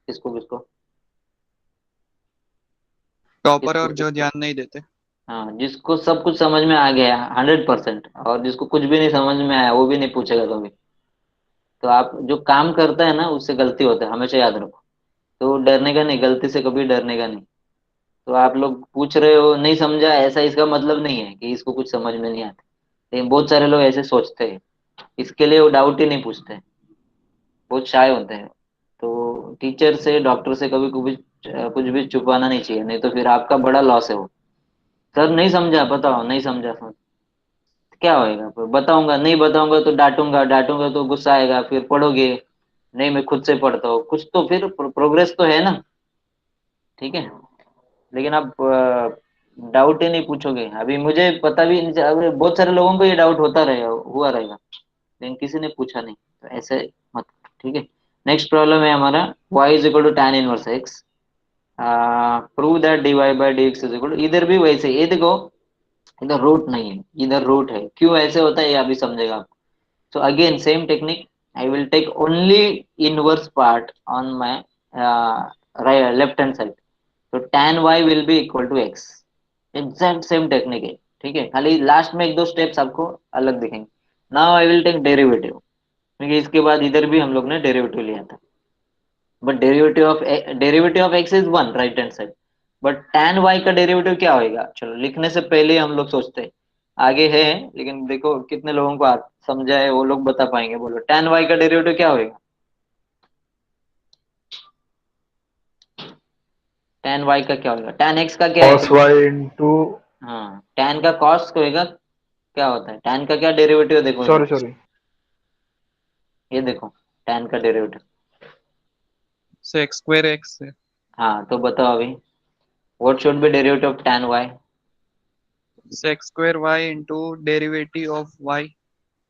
किसको किसको टॉपर किसको और जो किसको। ध्यान नहीं देते। हाँ, जिसको सब कुछ समझ में आ गया 100%, और जिसको कुछ भी नहीं समझ में आया वो भी नहीं पूछेगा कभी। तो आप जो काम करता है ना उससे गलती होता है, हमेशा याद रखो। तो डरने का नहीं, गलती से कभी डरने का नहीं। तो आप लोग पूछ रहे हो नहीं समझा, ऐसा इसका मतलब नहीं है कि इसको कुछ समझ में नहीं आता, लेकिन बहुत सारे लोग ऐसे सोचते हैं, इसके लिए वो डाउट ही नहीं पूछते, बहुत शाय होते हैं। तो टीचर से डॉक्टर से कभी कुछ भी छुपाना नहीं चाहिए, नहीं तो फिर आपका बड़ा लॉस है वो। सर नहीं समझा, बताओ नहीं समझा, क्या होएगा फिर, बताऊंगा नहीं, बताऊंगा तो डांटूंगा, डांटूंगा तो गुस्सा आएगा, फिर पढ़ोगे नहीं, मैं खुद से पढ़ता हूँ कुछ, तो फिर प्रोग्रेस तो है ना, ठीक है। लेकिन आप डाउट ही नहीं पूछोगे, अभी मुझे पता भी नहीं अभी बहुत सारे लोगों को ये डाउट होता रहेगा, हुआ रहेगा, लेकिन किसी ने पूछा नहीं, तो ऐसे मत, ठीक है। नेक्स्ट प्रॉब्लम है हमारा y is equal to tan inverse x, prove that dy by d x is equal to, इधर भी वैसे, ये देखो इधर रूट नहीं है इधर रूट है, क्यों ऐसे होता है ये अभी समझेगा आप। so again same technique, I will take only inverse part on my right left hand side, so tan y will be equal to x, exact same technique है, ठीक है। खाली लास्ट में एक दो स्टेप्स आपको अलग दिखेंगे। Now I will take derivative, क्योंकि इसके बाद इधर भी हम लोग ने डेरिवेटिव लिया था, but derivative of x is 1 right hand side, but tan y का डेरिवेटिव क्या होएगा, चलो लिखने से पहले हम लोग सोचते हैं, आगे है, लेकिन देखो कितने लोगों को समझा है वो लोग बता पाएंगे, बोलो tan y का डेरिवेटिव क्या होएगा, tan y का क्या होगा, tan x का क्या है। cos y into, हाँ, tan का cos होएगा, क्या होता है tan का क्या डेरिवेटिव, देखो सॉरी इधर, सॉरी, ये देखो tan का डेरिवेटिव। से एक्स स्क्वायर एक्स है। हाँ तो बताओ अभी, what should be derivative of tan y। Sec square y into derivative of y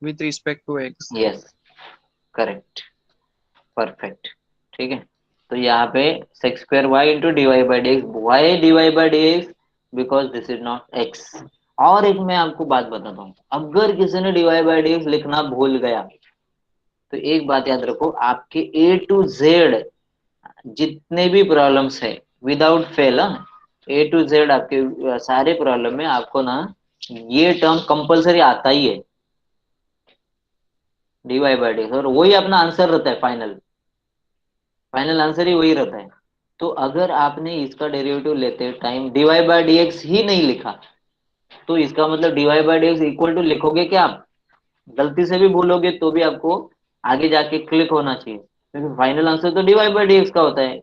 with respect to x. Yes, correct, perfect, ठीक है। तो यहाँ पे sec square y into d y by d x, y d y by d x because this is not x. और एक मैं आपको बात बताता हूँ, अगर किसी ने d y by d x लिखना भूल गया तो एक बात याद रखो, आपके ए टू जेड जितने भी प्रॉब्लम्स है without fail, A to Z आपके सारे प्रॉब्लम में आपको ना ये टर्म कंपलसरी आता ही है, d y by d x, और वही अपना आंसर रहता है, फाइनल फाइनल आंसर ही वही रहता है। तो अगर आपने इसका डेरिवेटिव लेते time dy by d x ही नहीं लिखा, तो इसका मतलब dy by d x equal to लिखोगे क्या आप, गलती से भी भूलोगे तो भी आपको आगे जाके क्लिक होना चाहिए, क्योंकि फाइनल आंसर तो dy बाई डी एक्स का होता है।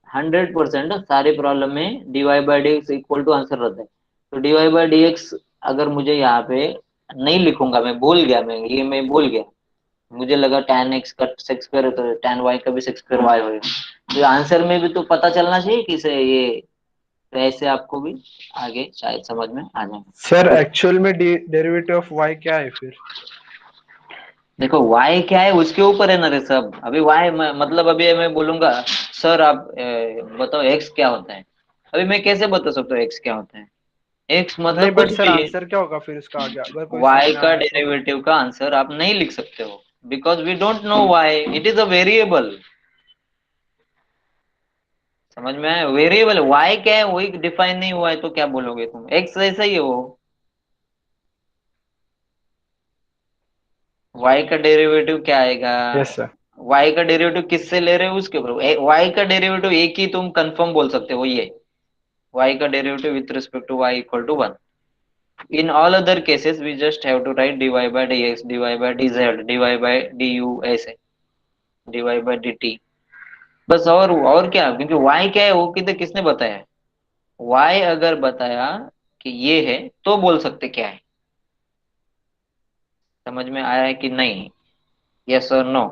100% सारे प्रॉब्लम में dy by d x equal to answer रहता है। तो dy बाई डी एक्स अगर मुझे यहाँ पे नहीं लिखूंगा, मैं भूल गया, मैं भूल गया, मुझे लगा tan x का सेक्स स्क्वायर है तो tan y का भी सेक्स स्क्वायर y होगा, तो आंसर में भी तो पता चलना चाहिए किसे ये, तो ऐसे आपको भी आगे शायद समझ में आ जाए। सर एक्चुअल में डेरिवेटिव ऑफ y क्या है फिर? देखो y क्या है उसके ऊपर है ना रे सब, अभी y मतलब अभी मैं बोलूंगा सर आप बताओ x क्या होता है, अभी मैं कैसे बता सकता हूँ x क्या होता है, x नहीं मतलब बट कुछ सर भी, आंसर क्या होगा फिर उसका आगे अगर कोई y सीखना का है तो? डेरिवेटिव का आंसर आप नहीं लिख सकते हो, because we don't know y, it is a variable, समझ में आया? वेरिएबल y क्या है वही डिफाइन नहीं हुआ है तो क्या बोलोगे तुम? x ऐसा ही है वो, y का डेरिवेटिव क्या आएगा? Yes sir. y का डेरिवेटिव किससे ले रहे हो उसके ऊपर, y का डेरिवेटिव एक ही तुम कंफर्म बोल सकते हो, ये y का derivative with respect to y equal to 1। In all other cases we just have to write dy by dx, dy by dz, dy by du, ऐसे dy by dt बस। और क्या, क्योंकि y क्या है वो किसने बताया है? y अगर बताया कि ये है तो बोल सकते क्या है। समझ में आया है कि नहीं? यस और नो?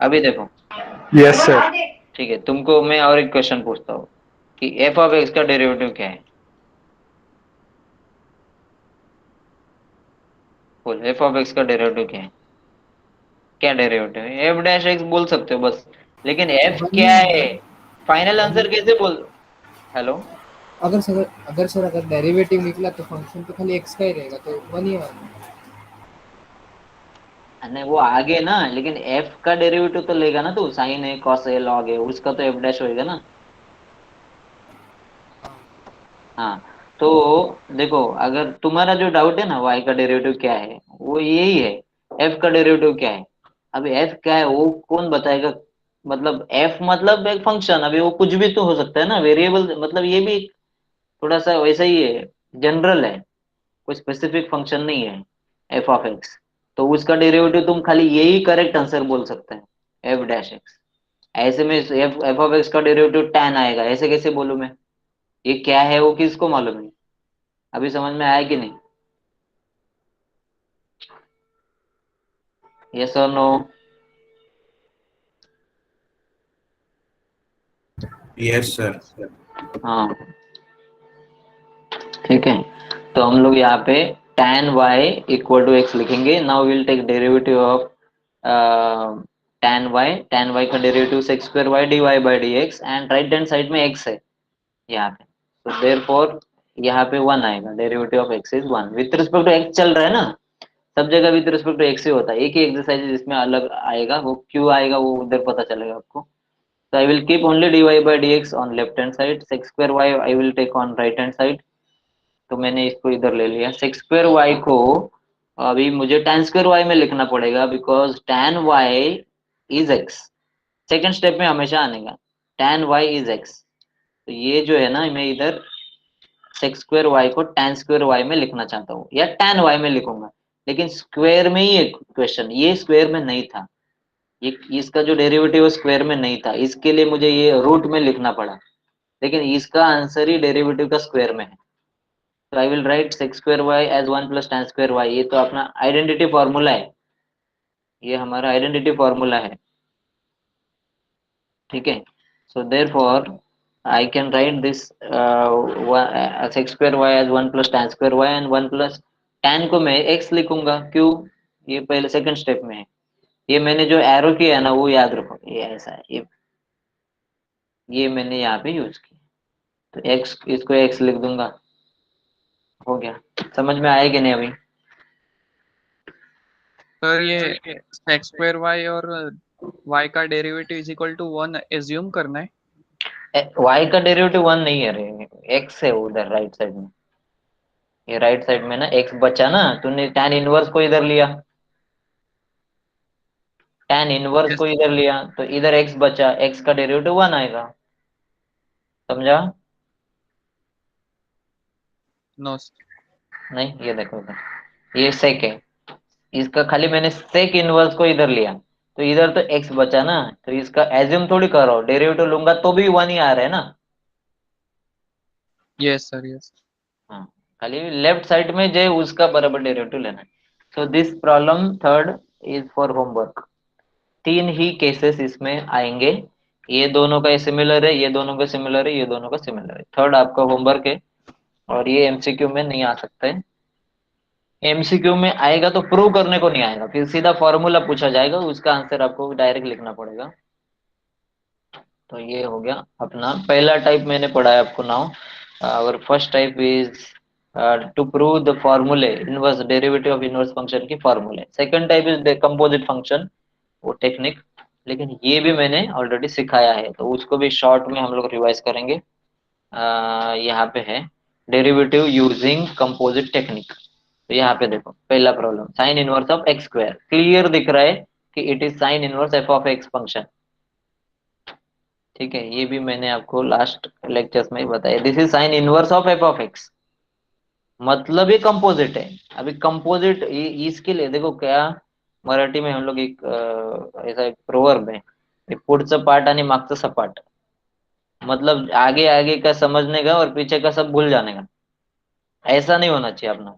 अभी देखो, यस सर। ठीक है, तुमको मैं और एक क्वेश्चन पूछता हूँ कि एफ ऑफ एक्स का डेरिवेटिव क्या है? बोल, एफ ऑफ एक्स का डेरिवेटिव क्या है? क्या डेरिवेटिव है? एफ डैश एक्स बोल सकते हो बस, लेकिन एफ क्या है? फाइनल आंसर कैसे बोल? हेलो? अगर डेरिवेटिव निकला तो फंक्शन तो खाली x का ही रहेगा, तो वन ही आएगा। नहीं वो आगे ना, लेकिन एफ का डेरिवेटिव तो लेगा ना तू, साइन है कॉस है लॉग है, उसका तो एफ डैश होएगा ना। हाँ, तो देखो, अगर तुम्हारा जो डाउट है ना y का डेरिवेटिव क्या है, वो यही है, f का डेरिवेटिव क्या है। अभी f क्या है वो कौन बताएगा? मतलब f मतलब एक फंक्शन, अभी वो कुछ भी तो हो सकता है ना, वेरिएबल, मतलब ये भी थोड़ा सा वैसा ही है, जनरल है, कोई स्पेसिफिक फंक्शन नहीं है एफ ऑफ एक्स। तो उसका डेरिवेटिव तुम खाली यही करेक्ट आंसर बोल सकते हैं, एफ डैश एक्स। ऐसे में एफ एफ ऑफ एक्स का डेरिवेटिव tan आएगा, ऐसे कैसे बोलूं मैं? ये क्या है वो किसको मालूम है? अभी समझ में आया कि नहीं? यस और नो? Yes sir. हाँ, ठीक है, तो हम लोग यहाँ पे tan y equal to x लिखेंगे। Now will take derivative of tan y का derivative sec square y dy by d x, and right hand side में x है यहाँ पे, तो देयरफॉर यहाँ पे 1 आएगा, derivative of x is 1 with respect to x चल रहा है ना, सब जगह विथ रिस्पेक्ट टू x ही होता है। एक ही एक्सरसाइज है जिसमें अलग आएगा, वो क्यों आएगा वो उधर पता चलेगा आपको। So I will keep only dy by dx on left hand side, sec square y I will take on right hand side। तो मैंने इसको इधर ले लिया, sec square y को अभी मुझे tan square y में लिखना पड़ेगा, because tan y is x, second step में हमेशा आने का, tan y is x। तो ये जो है ना, मैं इधर sec square y को tan square y में लिखना चाहता हूँ, या tan y में लिखूंगा, लेकिन स्क्वायर में ही एक क्वेश्चन, ये स्क्वायर में नहीं था, ये इसका जो डेरिवेटिव स्क्वायर में नहीं था, इसके लिए मुझे ये रूट में लिखना पड़ा, लेकिन इसका आंसर ही डेरिवेटिव का स्क्वायर में है। तो I will write sec square y as 1 plus tan square y. ये तो अपना आइडेंटिटी फॉर्मूला है, ये हमारा आइडेंटिटी फॉर्मूला है, ठीक है। So therefore I can write this sec square y as 1 plus tan square y, and 1 plus tan को मैं x लिखूंगा, क्यों? ये पहले सेकंड स्टेप में है। ये मैंने जो एरो किया है ना वो याद रखो, ये ऐसा है, ये मैंने यहाँ पे यूज किया, तो x, इसको x लिख दूंगा, हो गया। समझ में आया कि नहीं अभी? सर ये सेक्स स्क्वायर y और y का derivative is equal to 1 assume करना है। y का डेरिवेटिव 1 नहीं है रे, x है उधर राइट साइड में, ये राइट साइड में ना x बचा ना, तूने tan इनवर्स को इधर लिया, tan इनवर्स को इधर लिया, तो इधर x बचा, x का डेरिवेटिव 1 आएगा, समझा? नो। नहीं, ये देखो इधर, ये sec है, इसका खाली मैंने sec इनवर्स को इधर लिया, तो इधर तो x बचा ना, तो इसका एज्यूम थोड़ी कर रहा हूँ, डेरिवेटिव लूंगा तो भी 1 ही आ रहा है ना। Yes sir yes. हाँ, खाली लेफ्ट साइड में जो उसका बराबर डेरिवेटिव लेना है। So this problem third is for homework. 3 he cases इसमें आएंगे, ये दोनों का सिमिलर है, ये दोनों का सिमिलर है, ये दोनों का सिमिलर है, थर्ड आपका होमवर्क है, और ये एमसीक्यू में नहीं आ सकता है। एमसीक्यू में आएगा तो प्रूव करने को नहीं आएगा, फिर सीधा फॉर्मूला पूछा जाएगा, उसका आंसर आपको डायरेक्ट लिखना पड़ेगा। तो ये हो गया अपना पहला टाइप, मैंने पढ़ा है आपको नाउ। और first type is to prove the फॉर्मूले, inverse derivative of inverse function की फॉर्मूले। Second type is composite function, वो टेक्निक। लेकिन ये भी मैंने ऑलरेडी सिखाया है, तो उसको भी शॉर्ट में हम लोग रिवाइज करेंगे। यहाँ पे है डेरिवेटिव यूजिंग कंपोजिट टेक्निक। तो यहाँ पे देखो पहला problem, sign inverse of x square, clear दिख रहा है कि it is sine inverse F of x function. ठीक है, ये भी मैंने आपको लास्ट लेक्चर्स में ही बताया, this is sine inverse of F of x, मतलब ये कंपोजिट है। अभी कंपोजिट इसके लिए देखो क्या, मराठी में हम लोग एक ऐसा एक प्रोवर्ब है, एक पुढचं पाठ आणि मागचं सपाट, मतलब आगे आगे का समझने का और पीछे का सब भूल जाने का। ऐसा नहीं होना चाहिए अपना,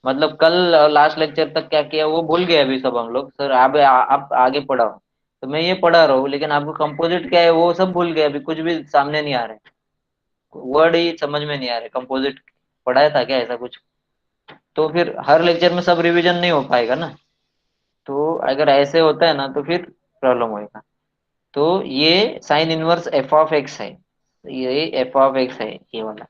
मतलब कल लास्ट लेक्चर तक क्या किया वो भूल गए अभी सब हम लोग, सर आप आगे पढ़ाओ, तो मैं ये पढ़ा रहा हूँ लेकिन आपको कंपोजिट क्या है वो सब भूल गए, अभी कुछ भी सामने नहीं आ रहे, वर्ड ही समझ में नहीं आ रहे, कंपोजिट पढ़ाया था क्या ऐसा कुछ? तो फिर हर लेक्चर में सब रिवीजन नहीं हो पाएगा ना, तो अगर ऐसे होता है ना तो फिर प्रॉब्लम होएगा। तो ये sine inverse F of x है, ये एफ ऑफ एक्स है ये वाला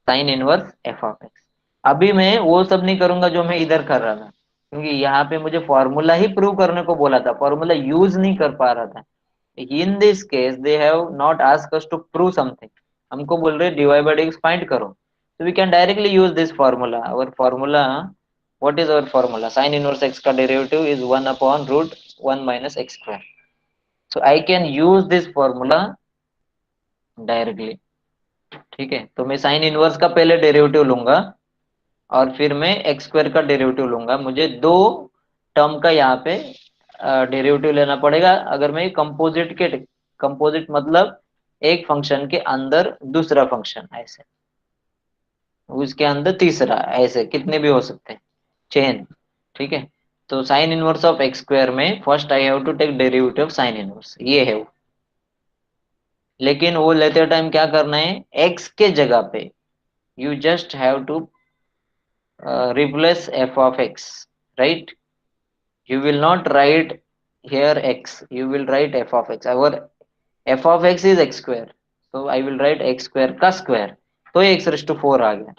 sine inverse F of x. अभी मैं वो सब नहीं करूंगा जो मैं इधर कर रहा था, क्योंकि यहाँ पे मुझे फॉर्मूला ही प्रूव करने को बोला था, फॉर्मूला यूज नहीं कर पा रहा था। In this case they have not asked us to prove something, हमको बोल रहे dy by dx फाइंड करो, तो we can directly use this formula. Our formula, what is our formula, sine inverse x का derivative is 1 upon root 1 minus x square. So I can use this formula directly. ठीक है, तो मैं साइन इनवर्स का पहले डेरिवेटिव लूंगा और फिर मैं एक्स स्क्वायर का डेरिवेटिव लूंगा, मुझे दो टर्म का यहाँ पे डेरिवेटिव लेना पड़ेगा अगर मैं कंपोजिट के, कंपोजिट मतलब एक फंक्शन के अंदर दूसरा फंक्शन, ऐसे उसके अंदर तीसरा, ऐसे कितने भी हो सकते हैं, चेन। ठीक है, तो sine inverse of x square में first I have to take derivative of sine inverse, ये है वो। लेकिन वो लेते टाइम क्या करना है, एक्स के जगह पे you just have to replace f of x, right? You will not write here x, you will write f of x, our f of x is x square, so I will write x square का square, तो ये x raised to 4 आ गया,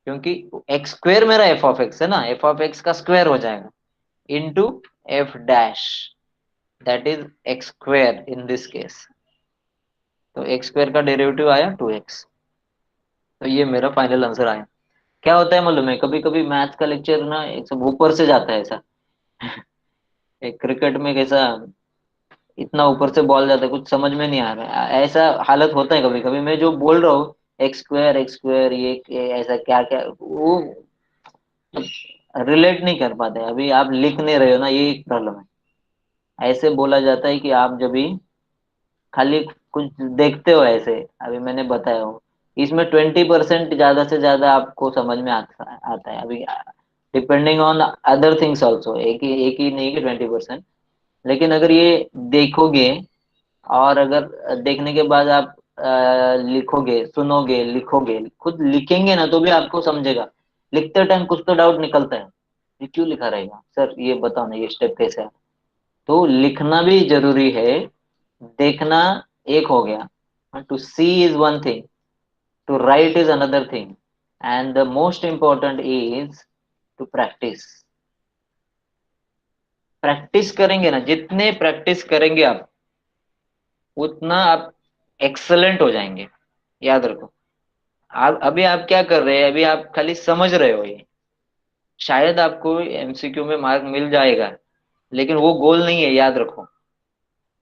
क्योंकि x square मेरा f of x है ना, f of x का square हो जाएगा into f dash, that is x square in this case, तो x square का डेरिवेटिव आया 2x। तो ये मेरा फाइनल आंसर आया। क्या होता है मालूम है, कभी कभी मैथ्स का लेक्चर ना एक सब ऊपर से जाता है ऐसा, एक क्रिकेट में कैसा इतना ऊपर से बॉल जाता है कुछ समझ में नहीं आ रहा है, ऐसा हालत होता है कभी कभी। मैं जो बोल रहा हूँ एक्स स्क्वायर ये ऐसा क्या क्या वो रिलेट नहीं कर पाते, अभी आप लिख नहीं रहे हो ना, ये एक प्रॉब्लम है। ऐसे बोला जाता है कि आप जब भी खाली कुछ देखते हो ऐसे, अभी मैंने बताया हो, इसमें 20% ज्यादा से ज्यादा आपको समझ में आता है, अभी depending on other things also, एक ही नहीं कि 20%। लेकिन अगर ये देखोगे और अगर देखने के बाद आप लिखोगे, सुनोगे, लिखोगे, खुद लिखेंगे ना तो भी आपको समझेगा, लिखते टाइम कुछ तो डाउट निकलता है, ये क्यों लिखा रहेगा सर, ये बताओ ना ये स्टेप कैसे है। तो लिखना भी जरूरी है, देखना एक हो गया, to see is one thing, to write is another thing, and the most important is to practice. Practice करेंगे ना, जितने प्रैक्टिस करेंगे आप उतना आप एक्सलेंट हो जाएंगे, याद रखो। आप अभी आप क्या कर रहे हैं, अभी आप खाली समझ रहे हो, ये शायद आपको एमसीक्यू में मार्क मिल जाएगा, लेकिन वो गोल नहीं है, याद रखो।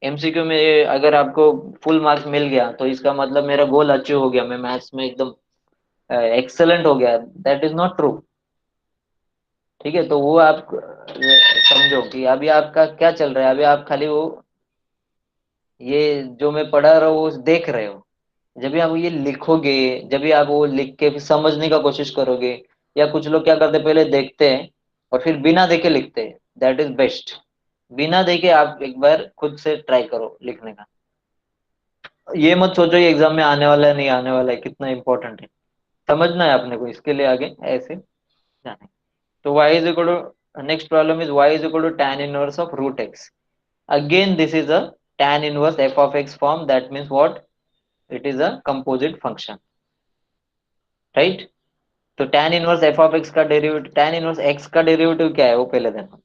एमसीक्यू में अगर आपको फुल मार्क्स मिल गया तो इसका मतलब मेरा गोल अचीव हो गया, मैं मैथ्स में एकदम एक्सेलेंट हो गया, दैट इज नॉट ट्रू। ठीक है, तो वो आप समझो कि अभी आपका क्या चल रहा है, अभी आप खाली वो ये जो मैं पढ़ा रहा हूँ वो देख रहे हो। जब भी आप ये लिखोगे, जब भी आप वो लिख के फिर समझने का कोशिश करोगे, या कुछ लोग क्या करते हैं पहले देखते हैं और फिर बिना देखे लिखते हैं, दैट इज बेस्ट। बिना देखे आप एक बार खुद से ट्राई करो लिखने का, ये मत सोचो ये एग्जाम में आने वाला है नहीं आने वाला है, कितना इंपॉर्टेंट है, समझना है आपने को, इसके लिए आगे ऐसे जाने। तो y is equal to, next problem is y is equal to tan inverse of root x। Again this is a tan inverse f of x form, that means what, it is a composite function, right? तो tan inverse f of x का डेरिवेटिव, tan इनवर्स x का डेरिवेटिव क्या है वो पहले देखो।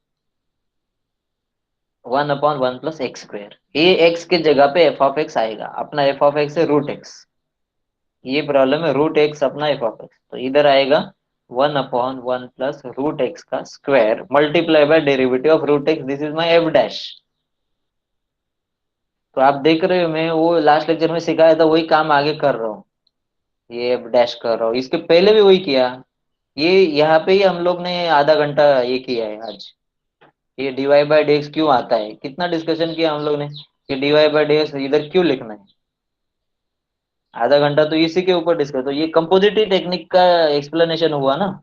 1/1 + x²। ये x के जगह पे एफ ऑफ एक्स आएगा, अपना एफ ऑफ एक्स है √x। ये प्रॉब्लम है √x अपना एफ ऑफ एक्स, तो इधर आएगा 1/1 + √x का square multiply by derivative of √x, this is my F dash. तो आप देख रहे हो मैं वो लास्ट लेक्चर में सिखाया था वही काम आगे कर रहा हूँ, ये एफ डैश कर रहा हूँ, इसके पहले भी वही किया। ये यहाँ पे ही हम लोग ने आधा घंटा ये किया है आज। ये dy/dx क्यों आता है, कितना डिस्कशन किया हम लोग ने कि dy/dx इधर क्यों लिखना है। आधा घंटा तो इसी के ऊपर डिस्कस, तो ये कंपोजिटिव टेक्निक का एक्सप्लेनेशन हुआ ना,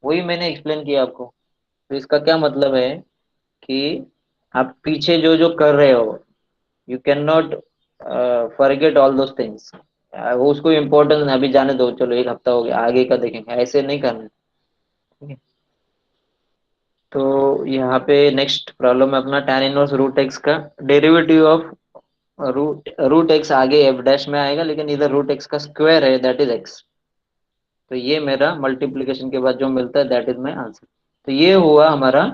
वही मैंने एक्सप्लेन किया आपको। तो इसका क्या मतलब है कि आप पीछे जो जो कर रहे हो, you can not forget all those things. वो उसको इम्पोर्टेंस अभी जाने दो, चलो एक हफ्ता हो गया आगे का देखेंगे, ऐसे नहीं करना। ठीक है, तो यहाँ पे नेक्स्ट प्रॉब्लम है अपना tan इनवर्स √x का डेरिवेटिव ऑफ रूट एक्स, आगे एफ डैश में आएगा लेकिन इधर √x का स्क्वायर है दैट इज x। तो ये मेरा मल्टीप्लिकेशन के बाद जो मिलता है दैट इज माई आंसर। तो ये हुआ हमारा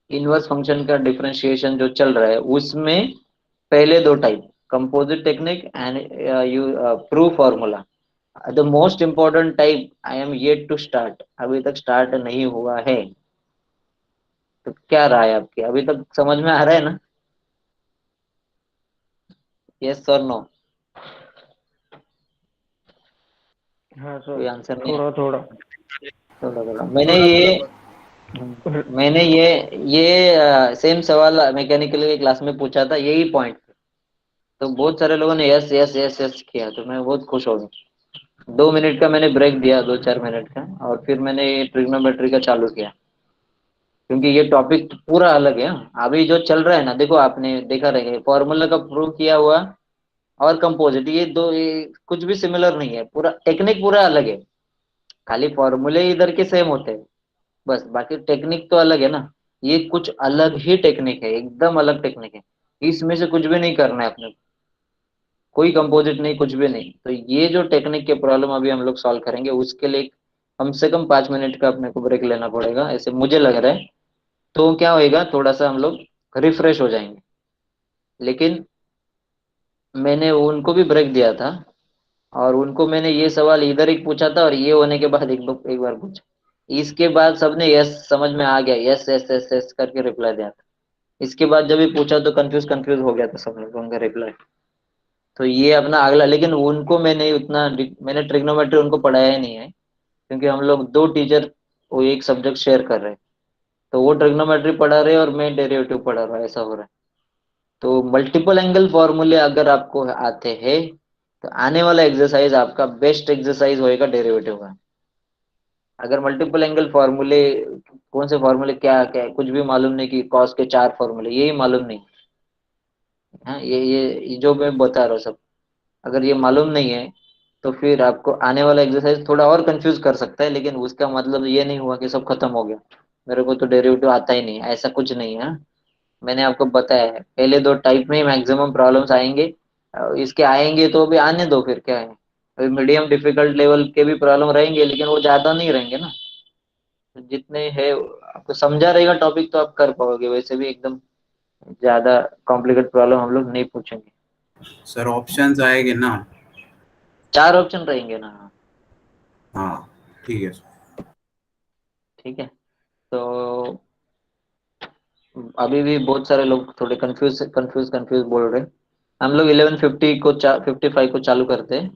इनवर्स फंक्शन का डिफरेंशिएशन जो चल रहा है, उसमें पहले दो type, composite technique and you proof formula. The most important type I am yet to start, अभी तक स्टार्ट नहीं हुआ है। तो क्या रहा है आपके, अभी तक समझ में आ रहा है ना? यस और नो? हाँ कोई सर, आंसर नहीं है? थोड़ा थोड़ा। थोड़ा थोड़ा थोड़ा थोड़ा बहुत। मैंने ये सेम सवाल मैकेनिकल के क्लास में पूछा था, यही पॉइंट। तो बहुत सारे लोगों ने यस यस यस यस किया, तो मैं बहुत खुश हो गया। 2 मिनट का मैंने ब्रेक दिया, 2-4 मिनट का, और फिर मैंने ट्रिग्नोमेट्री का चालू किया, क्योंकि ये टॉपिक पूरा अलग है। अभी जो चल रहा है ना, देखो आपने देखा रहेगा फॉर्मूला का प्रूव किया हुआ और कंपोजिट, ये दो ये कुछ भी सिमिलर नहीं है, पूरा टेक्निक पूरा अलग है। खाली फॉर्मूले इधर के सेम होते हैं बस, बाकी टेक्निक तो अलग है ना। ये कुछ अलग ही टेक्निक है, एकदम अलग टेक्निक है। इसमें से कुछ भी नहीं करना है अपने को, कोई कंपोजिट नहीं, कुछ भी नहीं। तो ये जो टेक्निक के प्रॉब्लम अभी हम लोग सॉल्व करेंगे, उसके लिए कम से कम 5 मिनट का अपने को ब्रेक लेना पड़ेगा, ऐसे मुझे लग रहा है। तो क्या होएगा, थोड़ा सा हम लोग रिफ्रेश हो जाएंगे। लेकिन मैंने उनको भी ब्रेक दिया था, और उनको मैंने ये सवाल इधर ही पूछा था, और ये होने के बाद एक बार पूछा, इसके बाद सबने यस समझ में आ गया, यस यस यस यस करके रिप्लाई दिया था। इसके बाद जब भी पूछा तो कंफ्यूज कंफ्यूज हो गया था सब लोग, उनका रिप्लाई। तो ये अपना अगला, लेकिन उनको मैंने उतना, मैंने ट्रिग्नोमेट्री उनको पढ़ाया ही नहीं है, क्योंकि हम लोग दो टीचर वो एक सब्जेक्ट शेयर कर रहे हैं। तो वो ट्रिग्नोमेट्री पढ़ा रहे हैं और मैं डेरिवेटिव पढ़ा रहा हूँ, ऐसा हो रहा है। तो मल्टीपल एंगल फॉर्मूले अगर आपको आते हैं, तो आने वाला एक्सरसाइज आपका बेस्ट एक्सरसाइज होएगा डेरिवेटिव का। अगर मल्टीपल एंगल फॉर्मूले, कौन से फॉर्मूले क्या क्या कुछ भी मालूम नहीं, कि कॉस के 4 फॉर्मूले यही मालूम नहीं, हाँ ये जो मैं बता रहा हूँ सब, अगर ये मालूम नहीं है, तो फिर आपको आने वाला एक्सरसाइज थोड़ा और कंफ्यूज कर सकता है। लेकिन उसका मतलब ये नहीं हुआ कि सब खत्म हो गया, मेरे को तो डेरिवेटिव आता ही नहीं, ऐसा कुछ नहीं है, हाँ? मैंने आपको बताया है पहले दो टाइप में मैक्सिमम प्रॉब्लम्स आएंगे, इसके आएंगे तो भी आने दो, फिर क्या है, मीडियम डिफिकल्ट लेवल के भी प्रॉब्लम रहेंगे, लेकिन वो ज्यादा नहीं रहेंगे ना। तो जितने है आपको समझा रहेगा टॉपिक तो आप कर पाओगे, वैसे भी एकदम ज्यादा कॉम्प्लिकेट प्रॉब्लम हम लोग नहीं पूछेंगे। सर ऑप्शंस आएंगे ना? 4 ऑप्शन रहेंगे ना? हाँ ठीक है सर। ठीक है, तो अभी भी बहुत सारे लोग थोड़े कंफ्यूज कंफ्यूज कंफ्यूज बोल रहे हैं। हम लोग 11:50 को 55 को चालू करते हैं,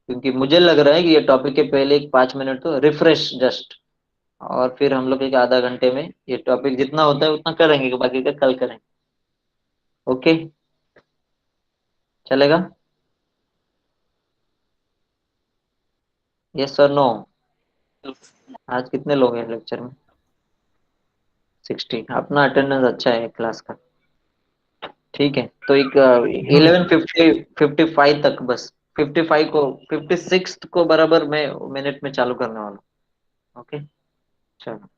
क्योंकि मुझे लग रहा है कि ये टॉपिक के पहले एक 5 मिनट तो रिफ्रेश जस्ट, और फिर हम लोग एक आधा घंटे में ये टॉपिक जितना होता है उतना करेंगे, बाकी का कल करेंगे। ओके, चलेगा? यस और नो? आज कितने लोग हैं लेक्चर में? 60। अपना अटेंडेंस अच्छा है क्लास का। ठीक है, तो एक 11:55 तक बस, 55 को 56 को बराबर मैं मिनट में चालू करने वाला हूँ। ओके, चलो,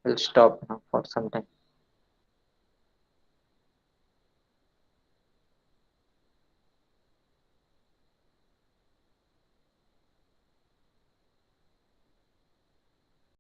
will stop now for some time.